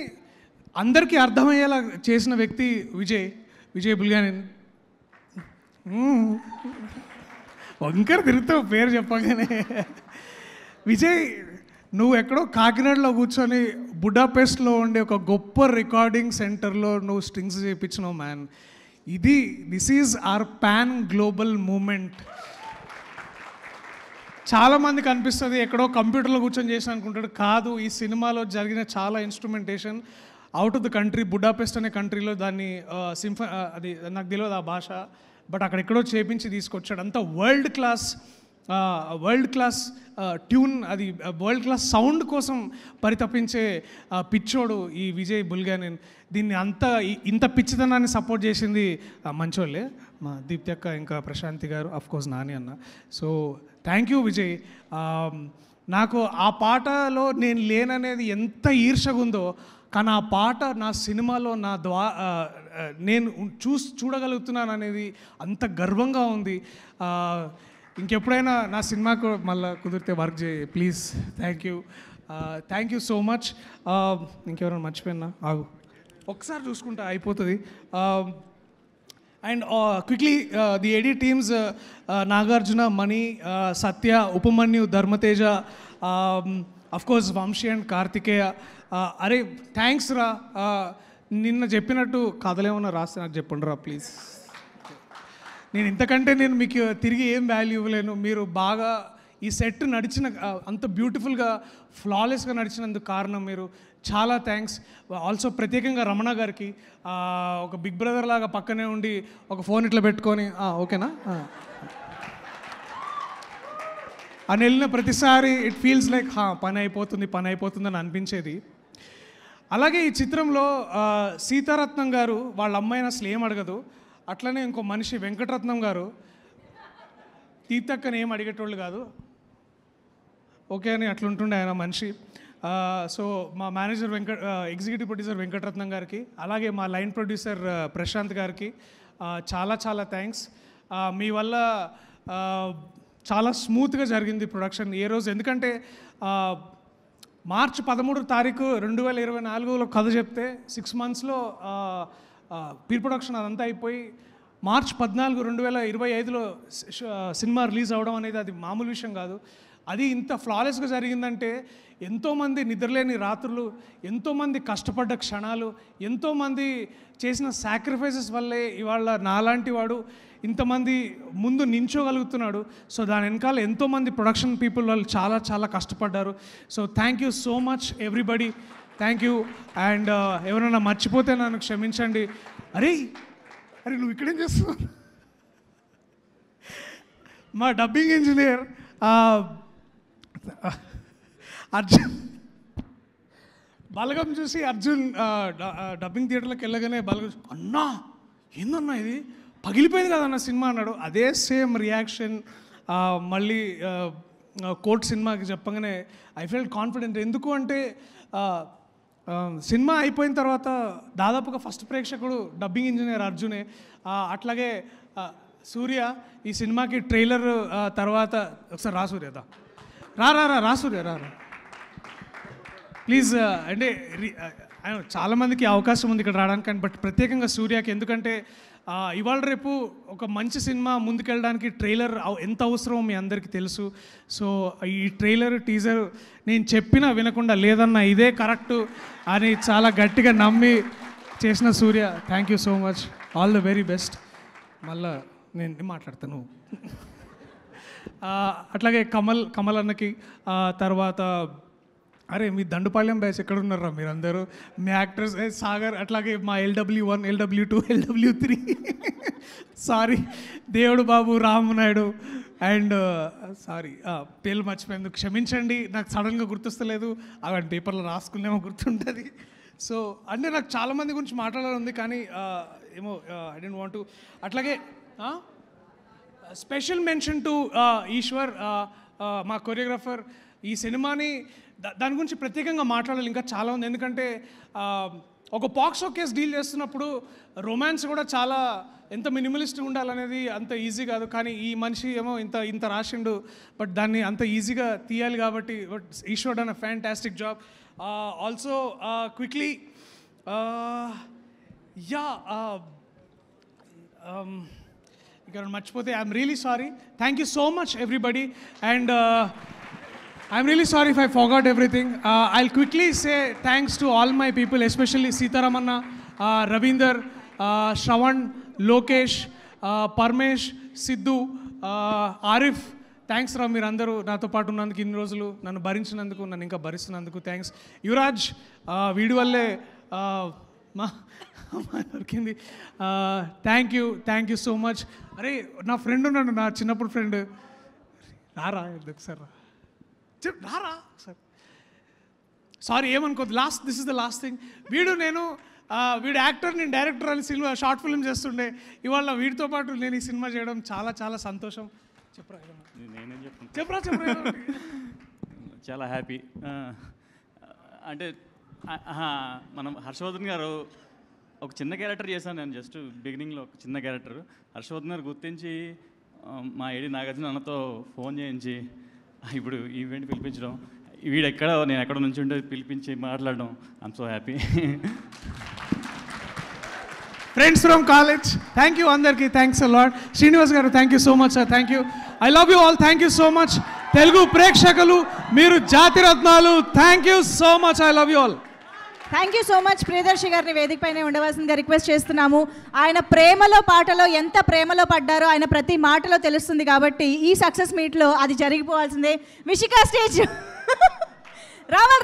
అందరికీ అర్థమయ్యేలా చేసిన వ్యక్తి విజయ్ బుల్గానిన్. వంకర తిరుగుతావు పేరు చెప్పగానే. విజయ్, నువ్వు ఎక్కడో కాకినాడలో కూర్చొని బుడాపెస్ట్లో ఉండే ఒక గొప్ప రికార్డింగ్ సెంటర్లో నువ్వు స్ట్రింగ్స్ చేయించినావు man. This is our pan global moment. చాలామందికి అనిపిస్తుంది ఎక్కడో కంప్యూటర్లో కూర్చొని చేసిన అనుకుంటాడు. కాదు, ఈ సినిమాలో జరిగిన చాలా instrumentation out of the country. Budapest అనే కంట్రీలో దాన్ని అది నాకు తెలియదు ఆ భాష, బట్ అక్కడెక్కడో చేపించి తీసుకొచ్చాడు. అంత వరల్డ్ క్లాస్ ట్యూన్, అది వరల్డ్ క్లాస్ సౌండ్ కోసం పరితపించే పిచ్చోడు ఈ విజయ్ బుల్గానిన్. దీన్ని ఇంత పిచ్చితనాన్ని సపోర్ట్ చేసింది మంచోళ్ళే, మా దీప్తి అక్క, ఇంకా ప్రశాంతి గారు, అఫ్కోర్స్ నాని అన్న. So thank you Vijay. నాకు ఆ పాటలో నేను లేననేది ఎంత ఈర్షగా ఉందో, కానీ ఆ పాట నా సినిమాలో నేను చూడగలుగుతున్నాను అనేది అంత గర్వంగా ఉంది. ఇంకెప్పుడైనా నా సినిమాకు మళ్ళీ కుదిరితే వర్క్ చేయి please. Thank you so much. ఇంకెవరైనా మర్చిపోయినా ఆగు, ఒకసారి చూసుకుంటా అయిపోతుంది. And quickly the AD teams, Nagarjuna, Mani, Satya, Upamanyu, Dharmateja, of course Vamshi and Karthikeya. అరే థ్యాంక్స్ రా. నిన్న చెప్పినట్టు కథలేమన్నా రాస్తే నాకు చెప్పండి రా ప్లీజ్. నేను ఇంతకంటే మీకు తిరిగి ఏం వాల్యూ ఇవ్వలేను. మీరు బాగా ఈ సెట్ నడిచిన అంత బ్యూటిఫుల్గా ఫ్లాలెస్గా నడిచినందుకు కారణం మీరు. చాలా థ్యాంక్స్. ఆల్సో ప్రత్యేకంగా రమణ గారికి, ఒక బిగ్ బ్రదర్ లాగా పక్కనే ఉండి ఒక ఫోన్ ఇట్లా పెట్టుకొని ఓకేనా అని వెళ్ళిన ప్రతిసారి ఇట్ ఫీల్స్ లైక్ పని అయిపోతుంది అని అనిపించేది. అలాగే ఈ చిత్రంలో సీతారత్నం గారు వాళ్ళ అమ్మాయిని అసలు ఏం అడగదు. అట్లనే ఇంకో మనిషి వెంకటరత్నం గారు తీర్థక్కని ఏం అడిగేటోళ్ళు కాదు, ఓకే అని అట్లుంటుండే ఆయన మనిషి. సో మా మేనేజర్ ఎగ్జిక్యూటివ్ ప్రొడ్యూసర్ వెంకటరత్నం గారికి, అలాగే మా లైన్ ప్రొడ్యూసర్ ప్రశాంత్ గారికి చాలా థ్యాంక్స్. మీ వల్ల చాలా స్మూత్గా జరిగింది ప్రొడక్షన్ ఏ రోజు. ఎందుకంటే మార్చి 13 తారీఖు 2024లో కథ చెప్తే 6 monthsలో ప్రీ ప్రొడక్షన్ అదంతా అయిపోయి మార్చి 14, 2025లో సినిమా రిలీజ్ అవ్వడం అనేది అది మామూలు విషయం కాదు. అది ఇంత ఫ్లాలెస్గా జరిగిందంటే ఎంతోమంది నిద్రలేని రాత్రులు, ఎంతోమంది కష్టపడ్డ క్షణాలు, ఎంతోమంది చేసిన సాక్రిఫైసెస్ వల్లే ఇవాళ నాలాంటి వాడు ఇంతమంది ముందు నించోగలుగుతున్నాడు. సో దాని వెనకాల ఎంతోమంది ప్రొడక్షన్ పీపుల్ వాళ్ళు చాలా కష్టపడ్డారు. So thank you so much everybody, thank you. And ఎవరైనా మర్చిపోతే నన్ను క్షమించండి. అరే నువ్వు ఇక్కడేం చేస్తున్నావు? మా డబ్బింగ్ ఇంజనీర్ అర్జున్ బలగం చూసి అర్జున్ డబ్బింగ్ థియేటర్లోకి వెళ్ళగానే బలగం అన్నా ఏందన్నా ఇది పగిలిపోయింది కదన్న సినిమా అన్నాడు. అదే సేమ్ రియాక్షన్ మళ్ళీ కోర్ట్ సినిమాకి చెప్పగానే ఐ ఫెల్ట్ కాన్ఫిడెంట్. ఎందుకు అంటే సినిమా అయిపోయిన తర్వాత దాదాపుగా ఫస్ట్ ప్రేక్షకుడు డబ్బింగ్ ఇంజనీర్ అర్జునే. అట్లాగే సూర్య ఈ సినిమాకి ట్రైలర్ తర్వాత ఒకసారి రా సూర్య రా సూర్య రా ప్లీజ్. అంటే చాలామందికి అవకాశం ఉంది ఇక్కడ రావడానికి, కానీ బట్ ప్రత్యేకంగా సూర్యకి, ఎందుకంటే ఇవాళ రేపు ఒక మంచి సినిమా ముందుకెళ్ళడానికి ట్రైలర్ ఎంత అవసరమో మీ అందరికీ తెలుసు. సో ఈ ట్రైలర్ టీజర్ నేను చెప్పినా వినకుండా లేదన్నా ఇదే కరెక్టు అని చాలా గట్టిగా నమ్మి చేసిన Surya, thank you so much, all the very best. మళ్ళా నేను మాట్లాడతాను. అట్లాగే కమల్ అన్నకి, తర్వాత అరే మీ దండుపాళ్యం బ్యాచ్ ఎక్కడ ఉన్నారా మీరందరూ, మీ యాక్టర్స్ సాగర్, అట్లాగే మా LW1, LW2, LW3 సారీ దేవుడు బాబు, రామనాయుడు అండ్ సారీ పేర్లు మర్చిపోయేందుకు క్షమించండి. నాకు సడన్గా గుర్తొస్తలేదు, అలాంటి పేపర్లో రాసుకునేమో గుర్తుంటుంది. సో అంటే నాకు చాలామంది గురించి మాట్లాడాలని ఉంది, కానీ ఏమో ఐ డోంట్ వాంట్ టు. అట్లాగే స్పెషల్ మెన్షన్ టు ఈశ్వర్, మా కొరియోగ్రాఫర్. ఈ సినిమాని దాని గురించి ప్రత్యేకంగా మాట్లాడాలి, ఇంకా చాలా ఉంది. ఎందుకంటే ఒక పాక్సో కేసు డీల్ చేస్తున్నప్పుడు రొమాన్స్ కూడా చాలా ఎంత మినిమలిస్ట్ ఉండాలనేది అంత ఈజీ కాదు. కానీ ఈ మనిషి ఏమో ఇంత రాసిండు, బట్ దాన్ని అంత ఈజీగా తీయాలి కాబట్టి but Eshwar done a fantastic job. Also quickly ఇక్కడ మర్చిపోతే I'm really sorry. Thank you so much everybody, and I'm really sorry if I forgot everything. I'll quickly say thanks to all my people, especially Sitaramanna, Ravinder, Shravan, Lokesh, Parmesh, Sidhu, Arif. Thanks రా, మీరు అందరూ నాతో పాటు ఉన్నందుకు, ఇన్ని రోజులు నన్ను భరించినందుకు, నన్ను ఇంకా భరిస్తున్నందుకు థ్యాంక్స్. యువరాజ్ వీడి వల్లే మా దొరికింది. Thank you so much. అరే నా ఫ్రెండ్ ఉన్నాడు, నా చిన్నప్పుడు ఫ్రెండ్, రారా ఒకసారి రారా సార్. సారీ ఏమనుకోద్దు, this is the last thing. వీడు యాక్టర్, నేను డైరెక్టర్ అని సినిమా షార్ట్ ఫిల్మ్ చేస్తుండే. ఇవాళ వీడితో పాటు నేను ఈ సినిమా చేయడం చాలా సంతోషం. చెప్పరా చాలా హ్యాపీ. అంటే మనం హర్షవర్ధన్ గారు ఒక చిన్న క్యారెక్టర్ చేశాను నేను, జస్ట్ బిగినింగ్లో ఒక చిన్న క్యారెక్టర్. హర్షవర్ధన్ గారు గుర్తించి మా ఏడి నాగార్జున అన్నతో ఫోన్ చేయించి ఇప్పుడు ఈవెంట్ పిలిపించడం, నేను ఎక్కడ నుంచి ఉంటే పిలిపించి మాట్లాడడం, I'm so happy. Friends from college, thank you అందరికీ, thanks a lot. Srinivas garu thank you so much sir, thank you. I love you all, thank you so much. Telugu ప్రేక్షకులు మీరు జాతిరత్నాలు, thank you so much, I love you all. Thank you so much. Priyadarshi గారిని వేదిక పైన ఉండవలసిందిగా request చేస్తున్నాము. ఆయన ప్రేమలో పాటలో ఎంత ప్రేమలో పడ్డారో ఆయన ప్రతి మాటలో తెలుస్తుంది, కాబట్టి ఈ సక్సెస్ మీట్లో అది జరిగిపోవాల్సిందే. విషికా స్టేజ్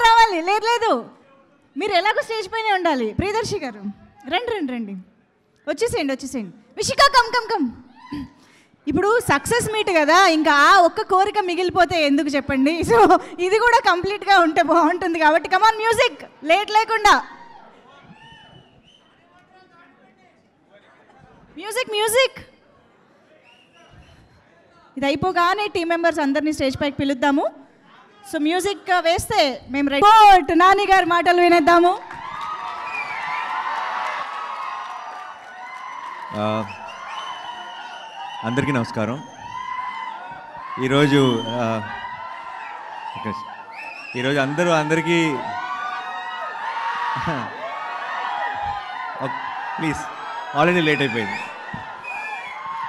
రావాలి. లేదు మీరు ఎలాగో స్టేజ్ పైనే ఉండాలి. ప్రియదర్శి గారు రండి వచ్చేసేయండి. విషికా కమ్ ఇప్పుడు సక్సెస్ మీట్ కదా, ఇంకా ఆ ఒక్క కోరిక మిగిలిపోతే ఎందుకు చెప్పండి. సో ఇది కూడా కంప్లీట్గా ఉంటే బాగుంటుంది కాబట్టి కమాన్ మ్యూజిక్, లేట్ లేకుండా మ్యూజిక్. ఇది అయిపోగానే టీం మెంబర్స్ అందరినీ స్టేజ్ పైకి పిలుద్దాము. సో మ్యూజిక్ వేస్తే మేము రెడీ. నాని గారి మాటలు వినేద్దాము. అందరికీ నమస్కారం. ఈరోజు అందరికీ ప్లీజ్, ఆల్రెడీ లేట్ అయిపోయింది.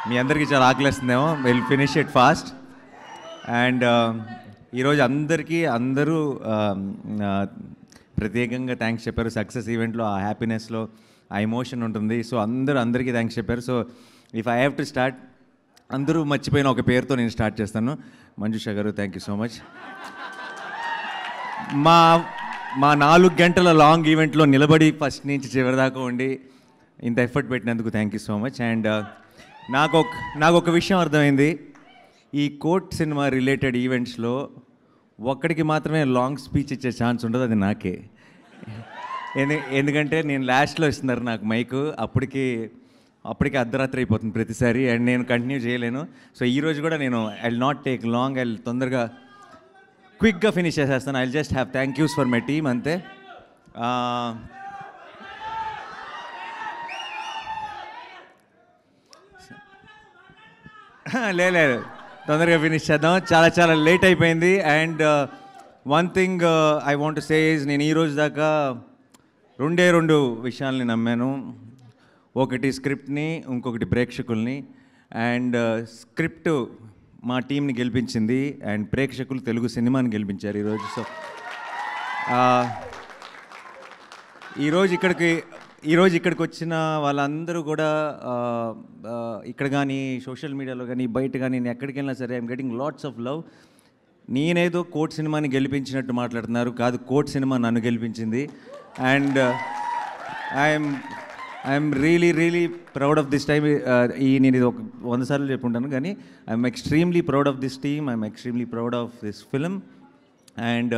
మీ అందరికీ చాలా ఆకలిస్తుందేమో, will finish it fast. And ఈరోజు అందరూ ప్రత్యేకంగా థ్యాంక్స్ చెప్పారు. సక్సెస్ ఈవెంట్లో ఆ హ్యాపీనెస్లో ఆ ఎమోషన్ ఉంటుంది. సో అందరికీ థ్యాంక్స్ చెప్పారు. So if I have to start, అందరూ మర్చిపోయిన ఒక పేరుతో నేను స్టార్ట్ చేస్తాను. మంజుష గారు, థ్యాంక్ యూ సో మచ్. మా 4 గంటల లాంగ్ ఈవెంట్లో నిలబడి ఫస్ట్ నుంచి చివరి దాకా ఉండి ఇంత ఎఫర్ట్ పెట్టినందుకు thank you so much. And నాకు ఒక విషయం అర్థమైంది. ఈ కోర్ట్ సినిమా రిలేటెడ్ ఈవెంట్స్లో ఒక్కడికి మాత్రమే లాంగ్ స్పీచ్ ఇచ్చే ఛాన్స్ ఉండదు, అది నాకే. ఎందుకంటే నేను లాస్ట్లో ఇస్తున్నారు నాకు మైకు, అప్పటికే అర్ధరాత్రి అయిపోతుంది ప్రతిసారి, అండ్ నేను కంటిన్యూ చేయలేను. సో ఈరోజు కూడా నేను I will not take long, I తొందరగా క్విక్గా ఫినిష్ చేసేస్తాను. I just have thank use for my team, అంతే. లేదు, తొందరగా ఫినిష్ చేద్దాం, చాలా లేట్ అయిపోయింది. And one thing I want to say is, నేను ఈరోజు దాకా రెండు విషయాల్ని నమ్మాను. ఒకటి స్క్రిప్ట్ని, ఇంకొకటి ప్రేక్షకుల్ని. అండ్ స్క్రిప్ట్ మా టీంని గెలిపించింది, అండ్ ప్రేక్షకులు తెలుగు సినిమాని గెలిపించారు ఈరోజు. సో ఈరోజు ఇక్కడికి వచ్చిన వాళ్ళందరూ కూడా ఇక్కడ కానీ సోషల్ మీడియాలో కానీ బయట కానీ నేను ఎక్కడికి వెళ్ళినా సరే I'm getting lots of love. నేనేదో కోర్ట్ సినిమాని గెలిపించినట్టు మాట్లాడుతున్నారు, కాదు, కోర్ట్ సినిమా నన్ను గెలిపించింది. And I'm really proud of this time. నేను ఇది ఒక 100 సార్లు చెప్పుకుంటాను, కానీ I'm extremely proud of this team, I'm extremely proud of this film. And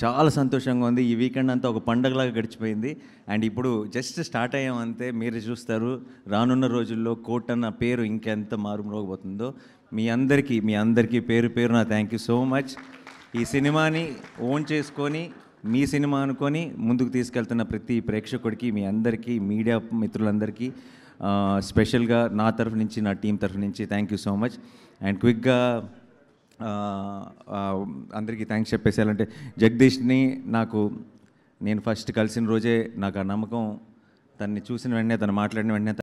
చాలా సంతోషంగా ఉంది. ఈ వీకెండ్ అంతా ఒక పండగలాగా గడిచిపోయింది. అండ్ ఇప్పుడు జస్ట్ స్టార్ట్ అయ్యామంతే. మీరు చూస్తారు రానున్న రోజుల్లో కోర్ట్ అన్న పేరు ఇంకెంత మారుమోగబోతుందో. మీ అందరికీ పేరు నా థ్యాంక్ యూ సో మచ్. ఈ సినిమాని ఓన్ చేసుకొని మీ సినిమా అనుకొని ముందుకు తీసుకెళ్తున్న ప్రతి ప్రేక్షకుడికి, మీ అందరికీ, మీడియా మిత్రులందరికీ స్పెషల్గా నా తరఫు నుంచి, నా టీం తరఫు నుంచి thank you so much. And క్విక్గా అందరికీ థ్యాంక్స్ చెప్పేసేయాలంటే, జగదీష్ని నేను ఫస్ట్ కలిసిన రోజే నాకు ఆ నమ్మకం, తన్ని చూసిన వెంటనే, తను మాట్లాడిన వెంటనే